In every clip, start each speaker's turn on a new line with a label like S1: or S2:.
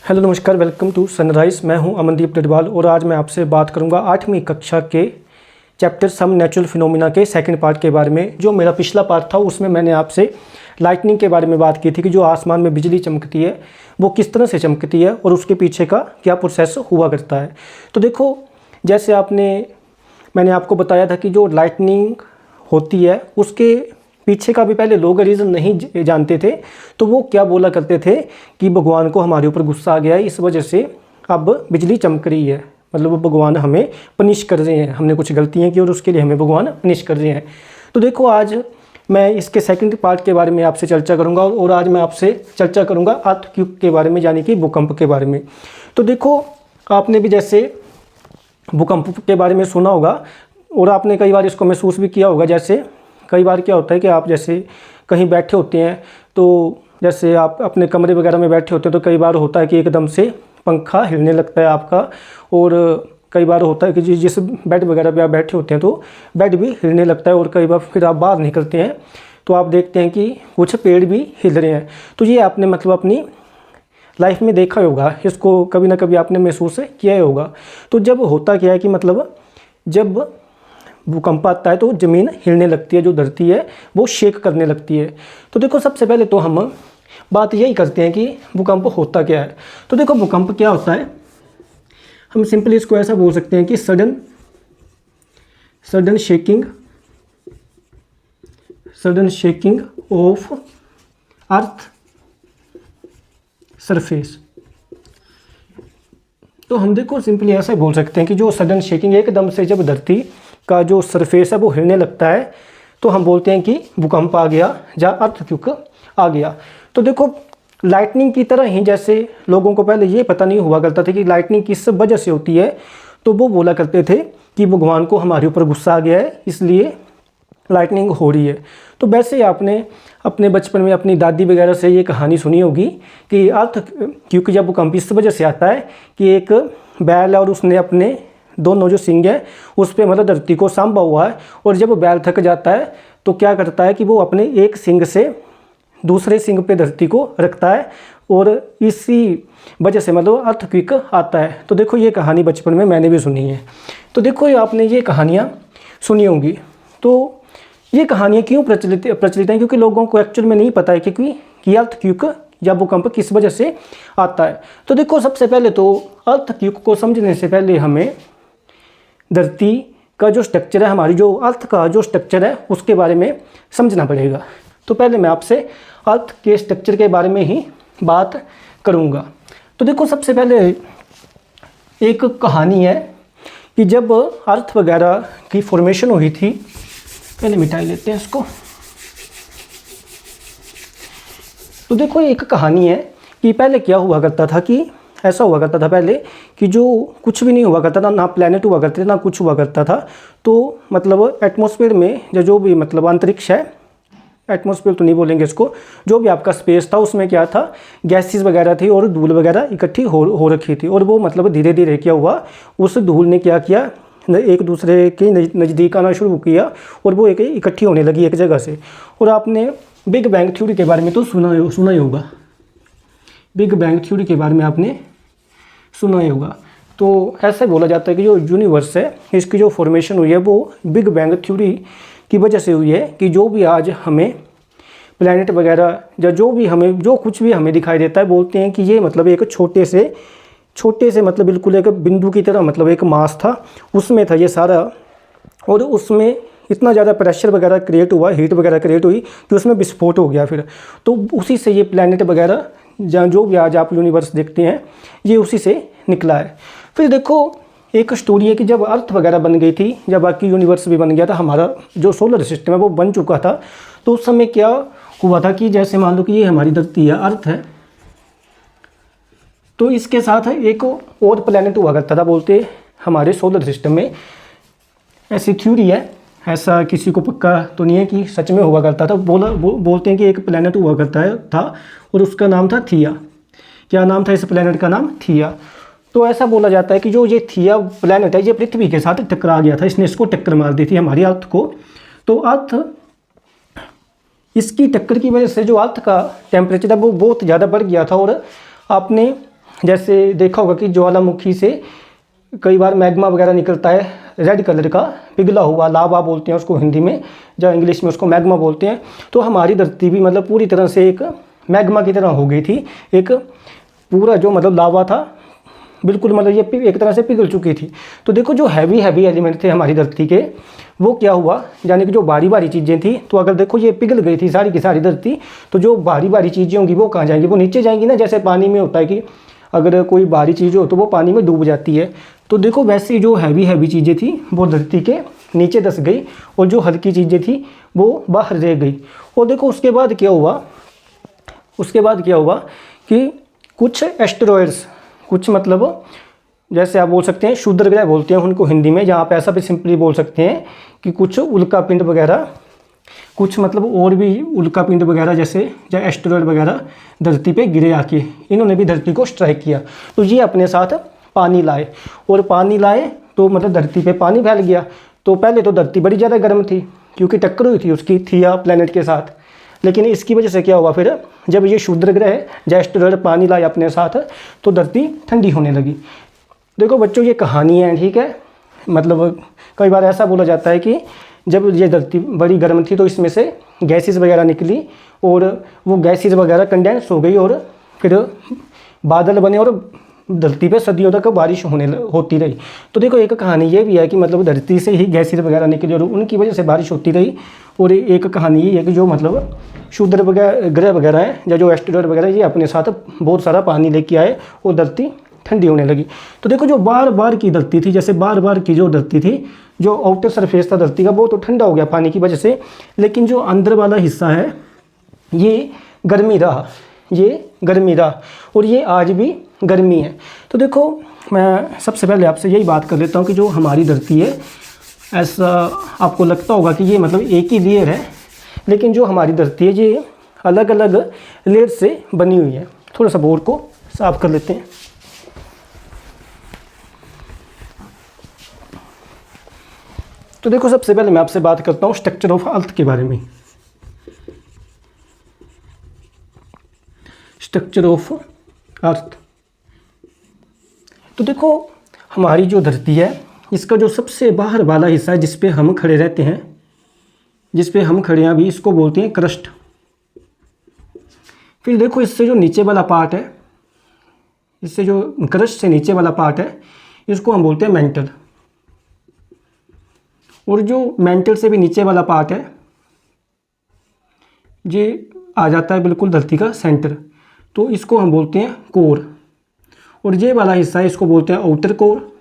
S1: Hello नमस्कार, welcome to sunrise. मैं हूं अमनदीप डडवाल और आज मैं आपसे बात करूंगा 8वीं कक्षा के चैप्टर सम नेचुरल फिनोमिना के सेकंड पार्ट के बारे में। जो मेरा पिछला पार्ट था उसमें मैंने आपसे लाइटनिंग के बारे में बात की थी कि जो आसमान में बिजली चमकती है वो किस तरह से चमकती है और उसके पीछे का क्या प्रोसेस हुआ करता है। तो देखो, जैसे मैंने आपको बताया था कि जो लाइटनिंग होती है उसके पीछे का भी पहले लोग रीज़न नहीं जानते थे। तो वो क्या बोला करते थे कि भगवान को हमारे ऊपर गुस्सा आ गया है, इस वजह से अब बिजली चमक रही है, मतलब वो भगवान हमें पनिश कर रहे हैं, हमने कुछ गलतियाँ की और उसके लिए हमें भगवान पनिश कर रहे हैं। तो देखो, आज मैं इसके सेकंड पार्ट के बारे में आपसे चर्चा करूंगा और आज मैं आपसे चर्चा करूंगा अर्थक्वेक के बारे में, यानी कि भूकंप के बारे में। तो देखो, आपने भी जैसे भूकंप के बारे में सुना होगा और आपने कई बार इसको महसूस भी किया होगा। जैसे कई बार क्या होता है कि आप जैसे कहीं बैठे होते हैं, तो जैसे आप अपने कमरे वगैरह में बैठे होते हैं तो कई बार होता है कि एकदम से पंखा हिलने लगता है आपका। और कई बार होता है कि जिस बेड वगैरह पे आप बैठे होते हैं तो बेड भी हिलने लगता है। और कई बार फिर आप बाहर निकलते हैं तो आप देखते हैं कि कुछ पेड़ भी हिल रहे हैं। तो ये आपने मतलब अपनी लाइफ में देखा होगा, इसको कभी ना कभी आपने महसूस किया होगा। तो जब होता क्या है कि मतलब जब भूकंप आता है तो ज़मीन हिलने लगती है, जो धरती है वो शेक करने लगती है। तो देखो, सबसे पहले तो हम बात यही करते हैं कि भूकंप होता क्या है। तो देखो, भूकंप क्या होता है, हम सिंपली इसको ऐसा बोल सकते हैं कि sudden shaking of earth surface. तो हम देखो सिंपली ऐसे बोल सकते हैं कि जो सडन शेकिंग, एकदम से जब धरती का जो सरफेस है वो हिलने लगता है तो हम बोलते हैं कि भूकंप आ गया या अर्थक्वेक आ गया। तो देखो, लाइटनिंग की तरह ही जैसे लोगों को पहले ये पता नहीं हुआ करता था कि लाइटनिंग किस वजह से होती है, तो वो बोला करते थे कि भगवान को हमारे ऊपर गुस्सा आ गया है इसलिए लाइटनिंग हो रही है। तो वैसे आपने अपने बचपन में अपनी दादी वगैरह से ये कहानी सुनी होगी कि अर्थक्वेक या भूकंप इस वजह से आता है कि एक बैल है और उसने अपने दोनों जो सिंग है उस पर मतलब धरती को सांभा हुआ है। और जब बैल थक जाता है तो क्या करता है कि वो अपने एक सिंग से दूसरे सिंग पे धरती को रखता है और इसी वजह से मतलब अर्थक्वेक आता है। तो देखो, ये कहानी बचपन में मैंने भी सुनी है। तो देखो, ये आपने ये कहानियाँ सुनी होंगी। तो ये कहानियाँ क्यों प्रचलित हैं, क्योंकि लोगों को एक्चुअल में नहीं पता है कि अर्थक्वेक या भूकंप किस वजह से आता है। तो देखो, सबसे पहले तो अर्थक्वेक को समझने से पहले हमें धरती का जो स्ट्रक्चर है, हमारी जो अर्थ का जो स्ट्रक्चर है उसके बारे में समझना पड़ेगा। तो पहले मैं आपसे अर्थ के स्ट्रक्चर के बारे में ही बात करूंगा। तो देखो, सबसे पहले एक कहानी है कि जब अर्थ वगैरह की फॉर्मेशन हुई थी, पहले मिटाई लेते हैं इसको। तो देखो, एक कहानी है कि पहले क्या हुआ करता था कि ऐसा हुआ करता था पहले कि जो कुछ भी नहीं हुआ करता था, ना प्लैनेट हुआ करते थे ना कुछ हुआ करता था। तो मतलब एटमॉस्फेयर में जो भी मतलब अंतरिक्ष है, एटमॉस्फेयर तो नहीं बोलेंगे इसको, जो भी आपका स्पेस था उसमें क्या था, गैसेस वगैरह थी और धूल वगैरह इकट्ठी हो रखी थी। और वो मतलब धीरे धीरे क्या हुआ, उस धूल ने क्या किया, एक दूसरे के नज़दीक आना शुरू किया और वो एक इकट्ठी होने लगी एक जगह से। और आपने बिग बैंग थ्योरी के बारे में तो सुना ही होगा। बिग बैंग थ्योरी के बारे में आपने सुना ही होगा। तो ऐसे बोला जाता है कि जो यूनिवर्स है इसकी जो फॉर्मेशन हुई है वो बिग बैंग थ्योरी की वजह से हुई है। कि जो भी आज हमें प्लैनेट वगैरह या जो कुछ भी हमें दिखाई देता है, बोलते हैं कि ये मतलब एक छोटे से मतलब बिल्कुल एक बिंदु की तरह मतलब एक मास था, उसमें था ये सारा। और उसमें इतना ज़्यादा प्रेशर वगैरह क्रिएट हुआ, हीट वगैरह क्रिएट हुई कि उसमें विस्फोट हो गया फिर। तो उसी से ये प्लैनेट वगैरह जहाँ जो भी आज आप यूनिवर्स देखते हैं ये उसी से निकला है। फिर देखो, एक स्टोरी है कि जब अर्थ वगैरह बन गई थी, जब बाकी यूनिवर्स भी बन गया था, हमारा जो सोलर सिस्टम है वो बन चुका था, तो उस समय क्या हुआ था कि जैसे मान लो कि ये हमारी धरती है, अर्थ है, तो इसके साथ एक और प्लैनेट हुआ करता था, बोलते हमारे सोलर सिस्टम में। ऐसी थ्योरी है, ऐसा किसी को पक्का तो नहीं है कि सच में हुआ करता था। बोलते हैं कि एक प्लैनेट हुआ करता था और उसका नाम था थिया। क्या नाम था इस प्लैनेट का? नाम थिया। तो ऐसा बोला जाता है कि जो ये थिया प्लैनेट है ये पृथ्वी के साथ टकरा गया था, इसने इसको टक्कर मार दी थी हमारी अर्थ को। तो अर्थ इसकी टक्कर की वजह से जो अर्थ का टेम्परेचर है वो बहुत ज़्यादा बढ़ गया था। और आपने जैसे देखा होगा कि ज्वालामुखी से कई बार मैग्मा वगैरह निकलता है रेड कलर का, पिघला हुआ लावा बोलते हैं उसको हिंदी में, या इंग्लिश में उसको मैग्मा बोलते हैं। तो हमारी धरती भी मतलब पूरी तरह से एक मैग्मा की तरह हो गई थी, एक पूरा जो मतलब लावा था बिल्कुल, मतलब ये एक तरह से पिघल चुकी थी। तो देखो जो हैवी एलिमेंट थे हमारी धरती के, वो क्या हुआ, यानी कि जो भारी चीज़ें थी, तो अगर देखो ये पिघल गई थी सारी की सारी धरती, तो जो भारी चीज़ें होंगी वो कहाँ जाएंगी, वो नीचे जाएंगी ना। जैसे पानी में होता है कि अगर कोई भारी चीज़ हो तो वो पानी में डूब जाती है, तो देखो वैसे जो हैवी चीज़ें थी वो धरती के नीचे धंस गई, और जो हल्की चीज़ें थी वो बाहर रह गई। और देखो उसके बाद क्या हुआ कि कुछ एस्टेरॉयड्स, कुछ मतलब जैसे आप बोल सकते हैं क्षुद्र ग्रह बोलते हैं उनको हिंदी में, जहाँ पे ऐसा भी सिंपली बोल सकते हैं कि कुछ उल्कापिंड वगैरह, कुछ मतलब और भी उल्कापिंड वगैरह जैसे या एस्टेरॉयड वगैरह धरती पे गिरे आके, इन्होंने भी धरती को स्ट्राइक किया। तो ये अपने साथ पानी लाए, और पानी लाए तो मतलब धरती पे पानी फैल गया। तो पहले तो धरती बड़ी ज़्यादा गर्म थी क्योंकि टक्कर हुई थी उसकी थिया प्लैनेट के साथ, लेकिन इसकी वजह से क्या हुआ, फिर जब ये क्षुद्र ग्रह या एस्टेरॉयड पानी लाए अपने साथ, तो धरती ठंडी होने लगी। देखो बच्चों ये कहानी है, ठीक है, मतलब कई बार ऐसा बोला जाता है कि जब ये धरती बड़ी गर्म थी तो इसमें से गैसेस वगैरह निकली, और वो गैसेस वगैरह कंडेंस हो गई, और फिर बादल बने, और धरती पे सदियों तक बारिश होती रही। तो देखो एक कहानी ये भी है कि मतलब धरती से ही गैसेस वगैरह निकली और उनकी वजह से बारिश होती रही। और एक कहानी ये है कि जो मतलब क्षुद्र ग्रह वगैरह हैं या जो एस्टेरॉयड वगैरह, ये अपने साथ बहुत सारा पानी लेके आए और धरती ठंडी होने लगी। तो देखो जो बार की धरती थी, जैसे बार की जो धरती थी, जो आउटर सरफेस था धरती का, वो तो ठंडा हो गया पानी की वजह से, लेकिन जो अंदर वाला हिस्सा है ये गर्मी रहा, और ये आज भी गर्मी है। तो देखो मैं सबसे पहले आपसे यही बात कर लेता हूँ कि जो हमारी धरती है, ऐसा आपको लगता होगा कि ये मतलब एक ही लेयर है, लेकिन जो हमारी धरती है ये अलग अलग लेयर से बनी हुई है। थोड़ा सा बोर्ड को साफ कर लेते हैं। तो देखो सबसे पहले मैं आपसे बात करता हूँ स्ट्रक्चर ऑफ अर्थ के बारे में। स्ट्रक्चर ऑफ अर्थ, तो देखो हमारी जो धरती है, इसका जो सबसे बाहर वाला हिस्सा है जिस पे हम खड़े रहते हैं, जिस पे हम खड़े हैं अभी, इसको बोलते हैं क्रस्ट। फिर देखो इससे जो नीचे वाला पार्ट है, इससे जो क्रस्ट से नीचे वाला पार्ट है, इसको हम बोलते हैं मेंटल। और जो मेंटल से भी नीचे वाला पार्ट है, ये आ जाता है बिल्कुल धरती का सेंटर, तो इसको हम बोलते हैं कोर। और ये वाला हिस्सा है इसको बोलते हैं आउटर कोर,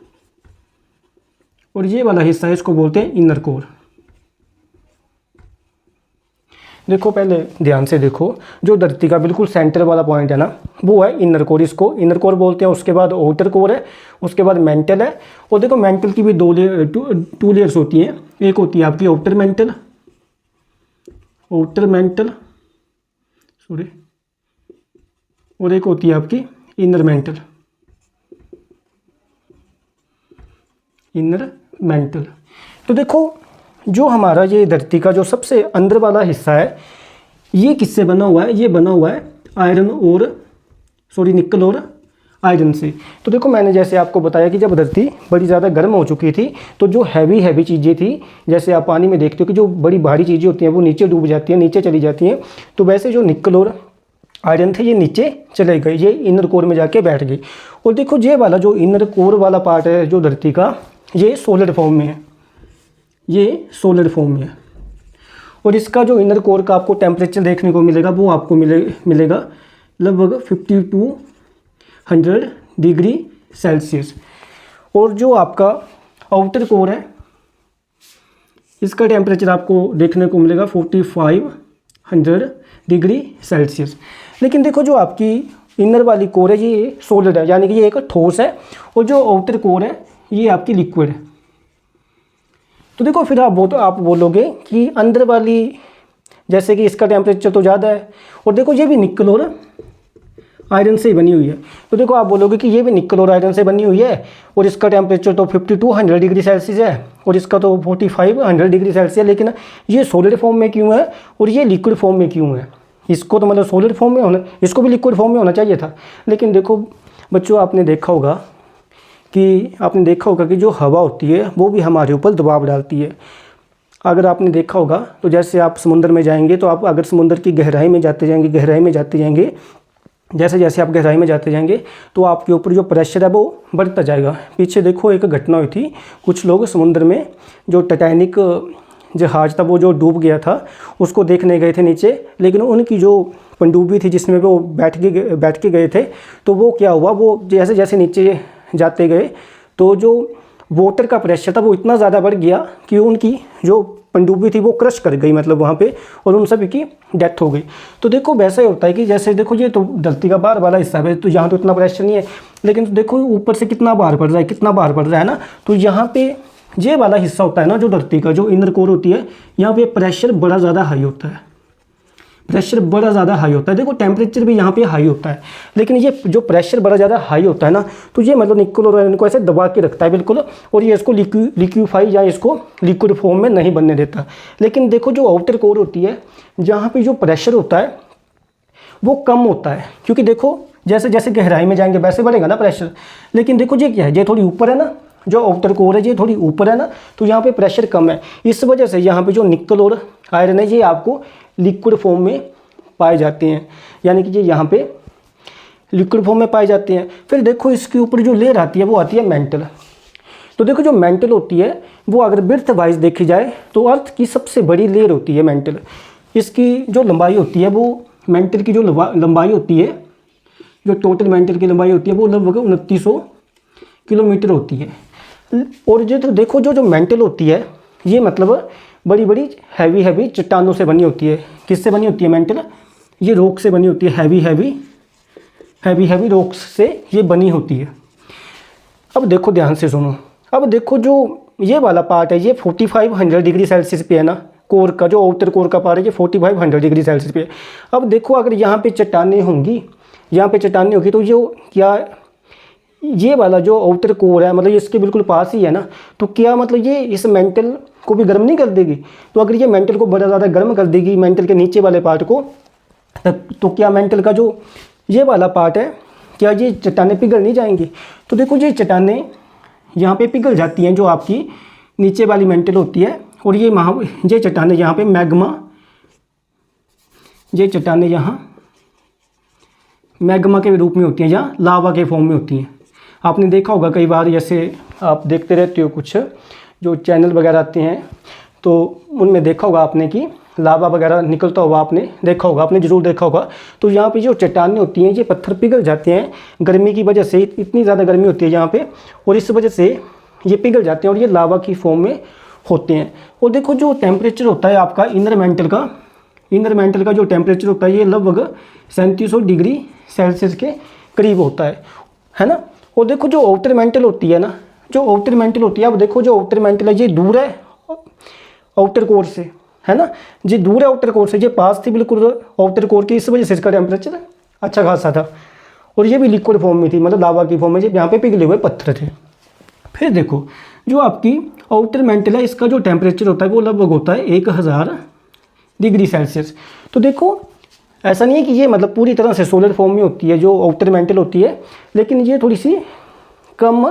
S1: और ये वाला हिस्सा है इसको बोलते हैं इनर कोर। देखो पहले ध्यान से देखो, जो धरती का बिल्कुल सेंटर वाला पॉइंट है ना, वो है इनर कोर, इसको इनर कोर बोलते हैं। उसके बाद आउटर कोर है, उसके बाद मेंटल है। और देखो मेंटल की भी टू लेयर्स होती हैं। एक होती है आपकी आउटर मेंटल सॉरी, और एक होती है आपकी इनर मेंटल। तो देखो जो हमारा ये धरती का जो सबसे अंदर वाला हिस्सा है, ये किससे बना हुआ है, ये बना हुआ है निकल और आयरन से। तो देखो मैंने जैसे आपको बताया कि जब धरती बड़ी ज़्यादा गर्म हो चुकी थी, तो जो हैवी चीज़ें थी, जैसे आप पानी में देखते हो कि जो बड़ी भारी चीज़ें होती हैं वो नीचे डूब जाती हैं, नीचे चली जाती हैं, तो वैसे जो निकल और आयरन थे ये नीचे चले गए, ये इनर कोर में जाके बैठ गई। और देखो ये वाला जो इनर कोर वाला पार्ट है जो धरती का, ये सॉलिड फॉर्म में है, और इसका जो इनर कोर का आपको टेम्परेचर देखने को मिलेगा, वो आपको मिलेगा लगभग 5200 डिग्री सेल्सियस। और जो आपका आउटर कोर है, इसका टेम्परेचर आपको देखने को मिलेगा 4500 डिग्री सेल्सियस। लेकिन देखो जो आपकी इनर वाली कोर है ये सॉलिड है, यानी कि ये एक ठोस है, और जो आउटर कोर है ये आपकी लिक्विड है। तो देखो फिर आप बोलोगे कि अंदर वाली, जैसे कि इसका टेम्परेचर तो ज़्यादा है, और देखो ये भी निकल और आयरन से बनी हुई है, तो देखो आप बोलोगे कि ये भी निकल और आयरन से बनी हुई है, और इसका टेम्परेचर तो 5200 डिग्री सेल्सियस है, और इसका तो 4500 डिग्री सेल्सियस, लेकिन ये सॉलिड फॉर्म में क्यों है और ये लिक्विड फॉर्म में क्यों है? इसको तो मतलब सॉलिड फॉर्म में होना, इसको भी लिक्विड फॉर्म में होना चाहिए था। लेकिन देखो बच्चों आपने देखा होगा कि जो हवा होती है वो भी हमारे ऊपर दबाव डालती है। अगर आपने देखा होगा तो जैसे आप समुद्र में जाएंगे तो आप अगर समुद्र की गहराई में जाते जाएंगे, जैसे जैसे आप गहराई में जाते जाएंगे तो आपके ऊपर जो प्रेशर है वो बढ़ता जाएगा। पीछे देखो एक घटना हुई थी, कुछ लोग समुद्र में जो टाइटैनिक जहाज़ था वो जो डूब गया था उसको देखने गए थे नीचे, लेकिन उनकी जो पनडुब्बी थी जिसमें वो बैठ के गए थे, तो वो क्या हुआ, वो जैसे जैसे नीचे जाते गए तो जो वाटर का प्रेशर था वो इतना ज़्यादा बढ़ गया कि उनकी जो पनडुब्बी थी वो क्रश कर गई, मतलब वहाँ पे, और उन सभी की डेथ हो गई। तो देखो वैसा ही होता है कि जैसे देखो ये तो धरती का बाहर वाला हिस्सा है, तो यहाँ तो इतना प्रेशर नहीं है, लेकिन तो देखो ऊपर से कितना बाहर पड़ रहा है ना। तो यहाँ पे ये वाला हिस्सा होता है ना जो धरती का जो इनर कोर होती है, यहाँ पे प्रेशर बड़ा ज़्यादा हाई होता है, देखो टेम्परेचर भी यहाँ पे हाई होता है, लेकिन ये जो प्रेशर बड़ा ज़्यादा हाई होता है ना, तो ये मतलब निकल और आयरन को ऐसे दबा के रखता है बिल्कुल, और ये इसको लिक्विफाई या इसको लिक्विड फॉर्म में नहीं बनने देता। लेकिन देखो जो आउटर कोर होती है, जहाँ पे जो प्रेशर होता है वो कम होता है, क्योंकि देखो जैसे जैसे गहराई में जाएंगे वैसे बढ़ेगा ना प्रेशर। लेकिन देखो ये क्या है, ये थोड़ी ऊपर है ना, जो आउटर कोर है ये थोड़ी ऊपर है ना, तो यहाँ पे प्रेशर कम है। इस वजह से यहाँ पे जो निकल और आयरन है ये आपको लिक्विड फॉर्म में पाए जाते हैं, यानी कि ये यहाँ पे लिक्विड फॉर्म में पाए जाते हैं। फिर देखो इसके ऊपर जो लेयर आती है वो आती है मेंटल। तो देखो जो मेंटल होती है वो अगर बिर्थ वाइज देखी जाए तो अर्थ की सबसे बड़ी लेयर होती है मेंटल। इसकी जो लंबाई होती है वो मेंटल की जो लंबाई होती है, जो टोटल मेंटल की लंबाई होती है वो लगभग 2900 किलोमीटर होती है। और ये तो देखो जो मेंटल होती है ये मतलब बड़ी बड़ी हैवी चट्टानों से बनी होती है। किससे बनी होती है मेंटल? ये रॉक से बनी होती है, हैवी रॉक्स से ये बनी होती है। अब देखो ध्यान से सुनो, अब देखो जो ये वाला पार्ट है ये 4500 डिग्री सेल्सियस पे है ना, कोर का जो आउटर कोर का पार्ट है ये 4500 डिग्री सेल्सियस पे है। अब देखो अगर यहाँ पे चट्टानें होंगी तो जो क्या ये वाला जो आउटर कोर है मतलब ये इसके बिल्कुल पास ही है ना, तो क्या मतलब ये इस मेंटल को भी गर्म नहीं कर देगी? तो अगर ये मेंटल को बड़ा ज़्यादा गर्म कर देगी, मेंटल के नीचे वाले पार्ट को, तो क्या मेंटल का जो ये वाला पार्ट है क्या ये चट्टानें पिघल नहीं जाएंगी? तो देखो ये चट्टानें यहाँ पे पिघल जाती हैं जो आपकी नीचे वाली मेंटल होती है, और ये चट्टानें यहाँ पे मैग्मा, ये चट्टानें यहाँ मैग्मा के रूप में होती हैं या लावा के फॉर्म में होती हैं। आपने देखा होगा कई बार, जैसे आप देखते रहते हो कुछ जो चैनल वगैरह आते हैं तो उनमें देखा होगा आपने कि लावा वगैरह निकलता होगा, आपने ज़रूर देखा होगा। तो यहाँ पे जो चट्टानें होती हैं ये पत्थर पिघल जाते हैं गर्मी की वजह से, इतनी ज़्यादा गर्मी होती है यहाँ पे, और इस वजह से ये पिघल जाते हैं और ये लावा की फॉर्म में होते हैं। और देखो जो टेम्परेचर होता है आपका इनर मेंटल का जो टेम्परेचर होता है ये लगभग 3700 डिग्री सेल्सियस के करीब होता है ना। और देखो जो आउटर मेंटल होती है ना, अब देखो जो आउटर मेंटल है ये दूर है आउटर कोर से, है ना, ये दूर है आउटर कोर से, ये पास थी बिल्कुल आउटर कोर की, इस वजह से इसका टेम्परेचर अच्छा खासा था, और ये भी लिक्विड फॉर्म में थी, मतलब लावा की फॉर्म में, यहाँ पे पिघले हुए पत्थर थे। फिर देखो जो आपकी आउटर मेंटल है इसका जो टेम्परेचर होता है वो लगभग होता है 1000 डिग्री सेल्सियस। तो देखो ऐसा नहीं है कि ये मतलब पूरी तरह से सोलर फॉर्म में होती है जो आउटर मेंटल होती है, लेकिन ये थोड़ी सी कम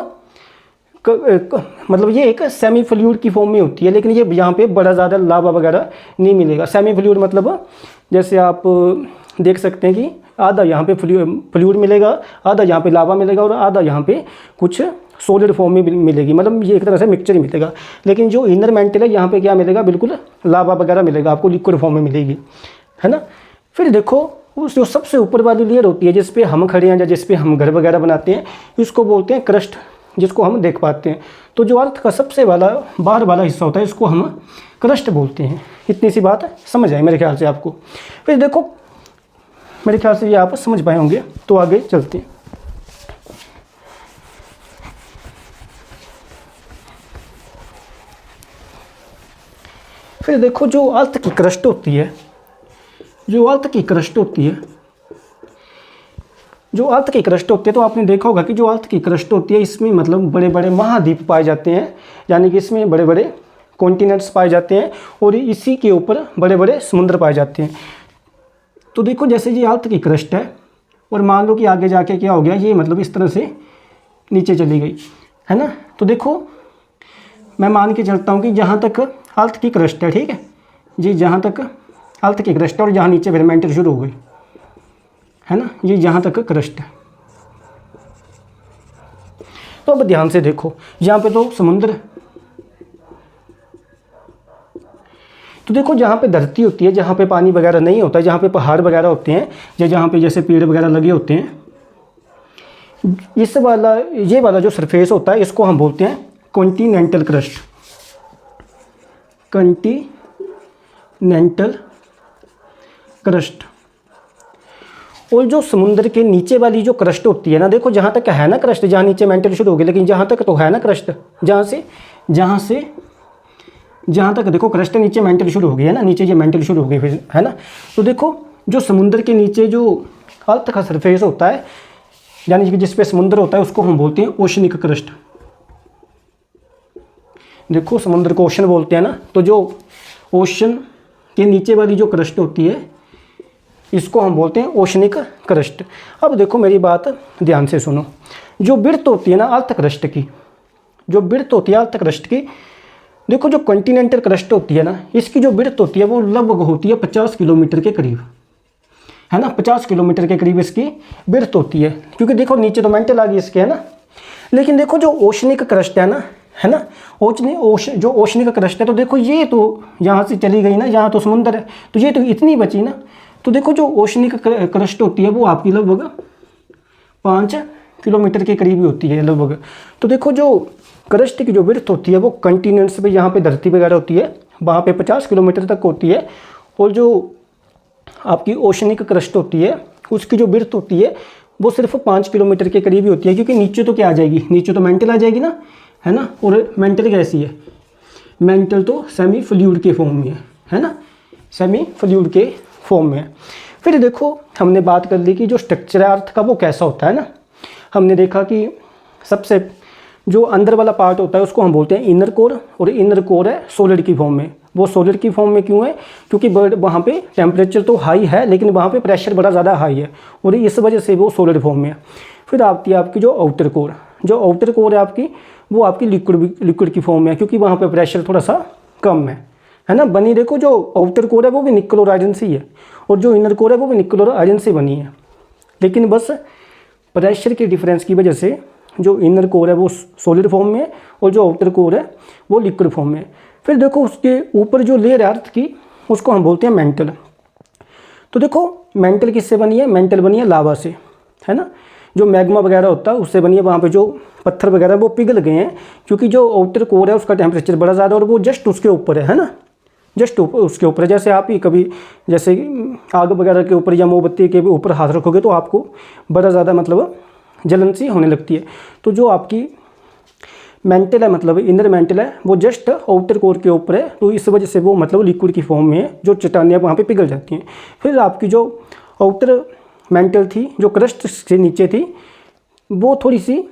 S1: मतलब ये एक सेमी फ्लूइड की फॉर्म में होती है, लेकिन ये यहाँ पे बड़ा ज़्यादा लावा वगैरह नहीं मिलेगा। सेमी फ्लूइड मतलब जैसे आप देख सकते हैं कि आधा यहाँ पे फ्लूइड मिलेगा, आधा यहाँ पे लावा मिलेगा, और आधा यहाँ पे कुछ सॉलिड फॉर्म में मिलेगी, मतलब ये एक तरह से मिक्सचर ही मिलेगा। लेकिन जो इनर मेंटल है यहाँ पे क्या मिलेगा, बिल्कुल लावा वगैरह मिलेगा, आपको लिक्विड फॉर्म में मिलेगी, है ना। फिर देखो उस जो सबसे ऊपर वाली लेयर होती है जिस पे हम खड़े हैं या जिस पे हम घर वगैरह बनाते हैं, इसको बोलते हैं क्रस्ट, जिसको हम देख पाते हैं। तो जो अर्थ का सबसे बाहर वाला हिस्सा होता है इसको हम क्रस्ट बोलते हैं। इतनी सी बात समझ आई मेरे ख्याल से आपको। फिर देखो मेरे ख्याल से ये आप समझ पाए होंगे, तो आगे चलते हैं। फिर देखो जो अर्थ की क्रस्ट होती है, जो अर्थ की क्रस्ट होती है तो आपने देखा होगा कि जो अर्थ की क्रस्ट होती है इसमें मतलब बड़े बड़े महाद्वीप पाए जाते हैं, यानी कि इसमें बड़े बड़े कॉन्टिनेंट्स पाए जाते हैं, और इसी के ऊपर बड़े बड़े समुद्र पाए जाते हैं। तो देखो जैसे ये अर्थ की क्रस्ट है और मान लो कि आगे जाके क्या हो गया, ये मतलब इस तरह से नीचे चली गई, है ना। तो देखो मैं मान के चलता हूँ कि जहाँ तक अर्थ की क्रस्ट है, ठीक है जी, जहाँ तक अर्थ की क्रस्ट है और जहाँ नीचे फिर मेंटल शुरू हो गई, है ना, ये जहाँ तक क्रस्ट है। तो अब ध्यान से देखो, यहाँ पे तो समुद्र, तो देखो जहाँ पे धरती होती है, जहाँ पे पानी वगैरह नहीं होता है, जहाँ पे पहाड़ वगैरह होते हैं या जहाँ पे जैसे पेड़ वगैरह लगे होते हैं, इस वाला ये वाला जो सरफेस होता है इसको हम बोलते हैं कॉन्टिनेंटल क्रस्ट। Continental crust. और जो समुद्र के नीचे वाली जो क्रस्ट होती है ना, देखो जहाँ तक है ना क्रस्ट, जहाँ नीचे मेंटल शुरू हो गई, लेकिन जहाँ तक तो है ना क्रस्ट, जहाँ तक देखो क्रस्ट नीचे मेंटल शुरू हो गई है ना, नीचे ये मेंटल शुरू हो गई फिर, है ना। तो देखो जो समुद्र के नीचे जो अर्थ का सरफेस होता है, यानी कि जिस पे समुद्र होता है, उसको हम बोलते हैं ओशनिक क्रस्ट। देखो समुद्र को ओशन बोलते हैं ना, तो जो ओशन के नीचे वाली जो क्रस्ट होती है इसको हम बोलते हैं ओशनिक क्रस्ट। अब देखो मेरी बात ध्यान से सुनो, जो बिर्थ होती है ना अर्थ क्रस्ट की, जो बिर्थ होती है अर्थ क्रस्ट की, देखो जो कॉन्टिनेंटल क्रस्ट होती है ना, इसकी जो बिर्थ होती है वो लगभग होती है 50 किलोमीटर के करीब, है ना, 50 किलोमीटर के करीब इसकी बिर्थ होती है, क्योंकि देखो नीचे तो मेंटल आ गई इसके, है ना। लेकिन देखो जो ओशनिक क्रस्ट है ना, है ना, जो ओशनिक क्रस्ट है, तो देखो ये तो यहाँ से चली गई ना, यहाँ तो समुद्र है, तो ये तो इतनी बची ना। तो देखो जो ओशनिक क्रस्ट होती है वो आपकी लगभग 5 किलोमीटर के करीब ही होती है लगभग। तो देखो जो क्रस्ट की जो विड्थ होती है वो कंटिनेंट्स पे, जहाँ पे धरती वगैरह होती है वहाँ पे 50 किलोमीटर तक होती है, और जो आपकी ओशनिक क्रस्ट होती है उसकी जो विड्थ होती है वो सिर्फ 5 किलोमीटर के करीब ही होती है, क्योंकि नीचे तो क्या आ जाएगी, नीचे तो मेंटल आ जाएगी ना, है ना। और मेंटल कैसी है, मेंटल तो सेमी फ्लूइड के फॉर्म में है ना, सेमी फ्लूइड के फॉर्म में। फिर देखो हमने बात कर ली कि जो स्ट्रक्चर है अर्थ का वो कैसा होता है ना, हमने देखा कि सबसे जो अंदर वाला पार्ट होता है उसको हम बोलते हैं इनर कोर, और इनर कोर है सॉलिड की फॉर्म में। वो सॉलिड की फॉर्म में क्यों है, क्योंकि वहाँ पे टेम्परेचर तो हाई है लेकिन वहाँ पे प्रेशर बड़ा ज़्यादा हाई है, और इस वजह से वो सॉलिड फॉर्म में है। फिर आती है आपकी जो आउटर कोर, जो आउटर कोर है आपकी, वो आपकी लिक्विड की फॉर्म में है, क्योंकि वहाँ पे प्रेशर थोड़ा सा कम है ना। बनी देखो जो आउटर कोर है वो भी निकल और आयरन से ही है, और जो इनर कोर है वो भी निकल और आयरन से बनी है, लेकिन बस प्रेशर के डिफरेंस की वजह से जो इनर कोर है वो सॉलिड फॉर्म में है और जो आउटर कोर है वो लिक्विड फॉर्म में है। फिर देखो उसके ऊपर जो लेयर है अर्थ की उसको हम बोलते हैं मेंटल। तो देखो मेंटल किससे बनी है, मेंटल बनी है लावा से, है ना। जो मैग्मा वगैरह होता है उससे बनी है, वहाँ पे जो पत्थर वगैरह वो पिघल गए हैं, क्योंकि जो आउटर कोर है उसका टेम्परेचर बड़ा ज़्यादा और वो जस्ट उसके ऊपर है ना, जस्ट उसके ऊपर। जैसे आप ही कभी जैसे आग वगैरह के ऊपर या मोमबत्ती के ऊपर हाथ रखोगे तो आपको बड़ा ज़्यादा मतलब जलन सी होने लगती है। तो जो आपकी मेंटल है, मतलब इनर मेंटल है, वो जस्ट आउटर कोर के ऊपर है, तो इस वजह से वो मतलब लिक्विड की फॉर्म में है, जो चट्टानें वहाँ पे पिघल जाती हैं। फिर आपकी जो आउटर मेंटल थी, जो क्रस्ट से नीचे थी, वो थोड़ी सी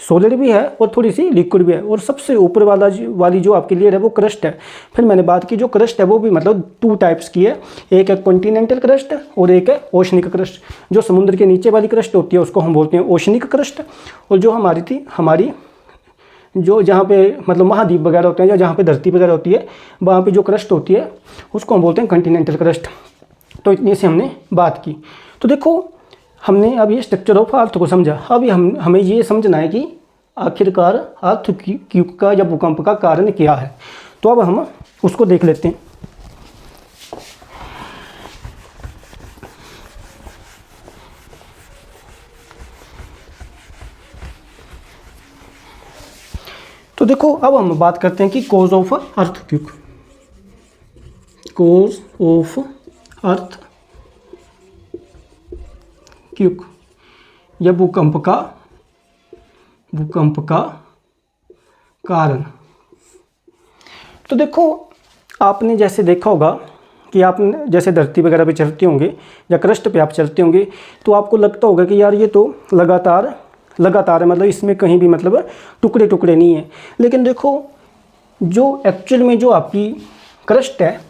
S1: सॉलिड भी है और थोड़ी सी लिक्विड भी है, और सबसे ऊपर वाली जो आपकी लेयर है वो क्रस्ट है। फिर मैंने बात की जो क्रस्ट है वो भी मतलब 2 टाइप्स की है, एक है कॉन्टिनेंटल क्रस्ट और एक है ओशनिक क्रस्ट। जो समुद्र के नीचे वाली क्रस्ट होती है उसको हम बोलते हैं ओशनिक क्रस्ट, और जो हमारी जो जहाँ पे मतलब महाद्वीप वगैरह होते हैं या जहाँ पे धरती वगैरह होती है वहाँ पे जो क्रस्ट होती है उसको हम बोलते हैं कॉन्टिनेंटल क्रस्ट। तो इतनी से हमने बात की। तो देखो हमने अब ये स्ट्रक्चर ऑफ अर्थ को समझा। अब हमें ये समझना है कि आखिरकार अर्थ क्यूब का या भूकंप का कारण क्या है। तो अब हम उसको देख लेते हैं। तो देखो अब हम बात करते हैं कि cause of earthquake, cause of earthquake या भूकंप का कारण। तो देखो आपने जैसे देखा होगा कि आप जैसे धरती वगैरह पे चलते होंगे या क्रस्ट पे आप चलते होंगे तो आपको लगता होगा कि यार ये तो लगातार है, मतलब इसमें कहीं भी मतलब टुकड़े टुकड़े नहीं है। लेकिन देखो जो एक्चुअल में जो आपकी क्रस्ट है,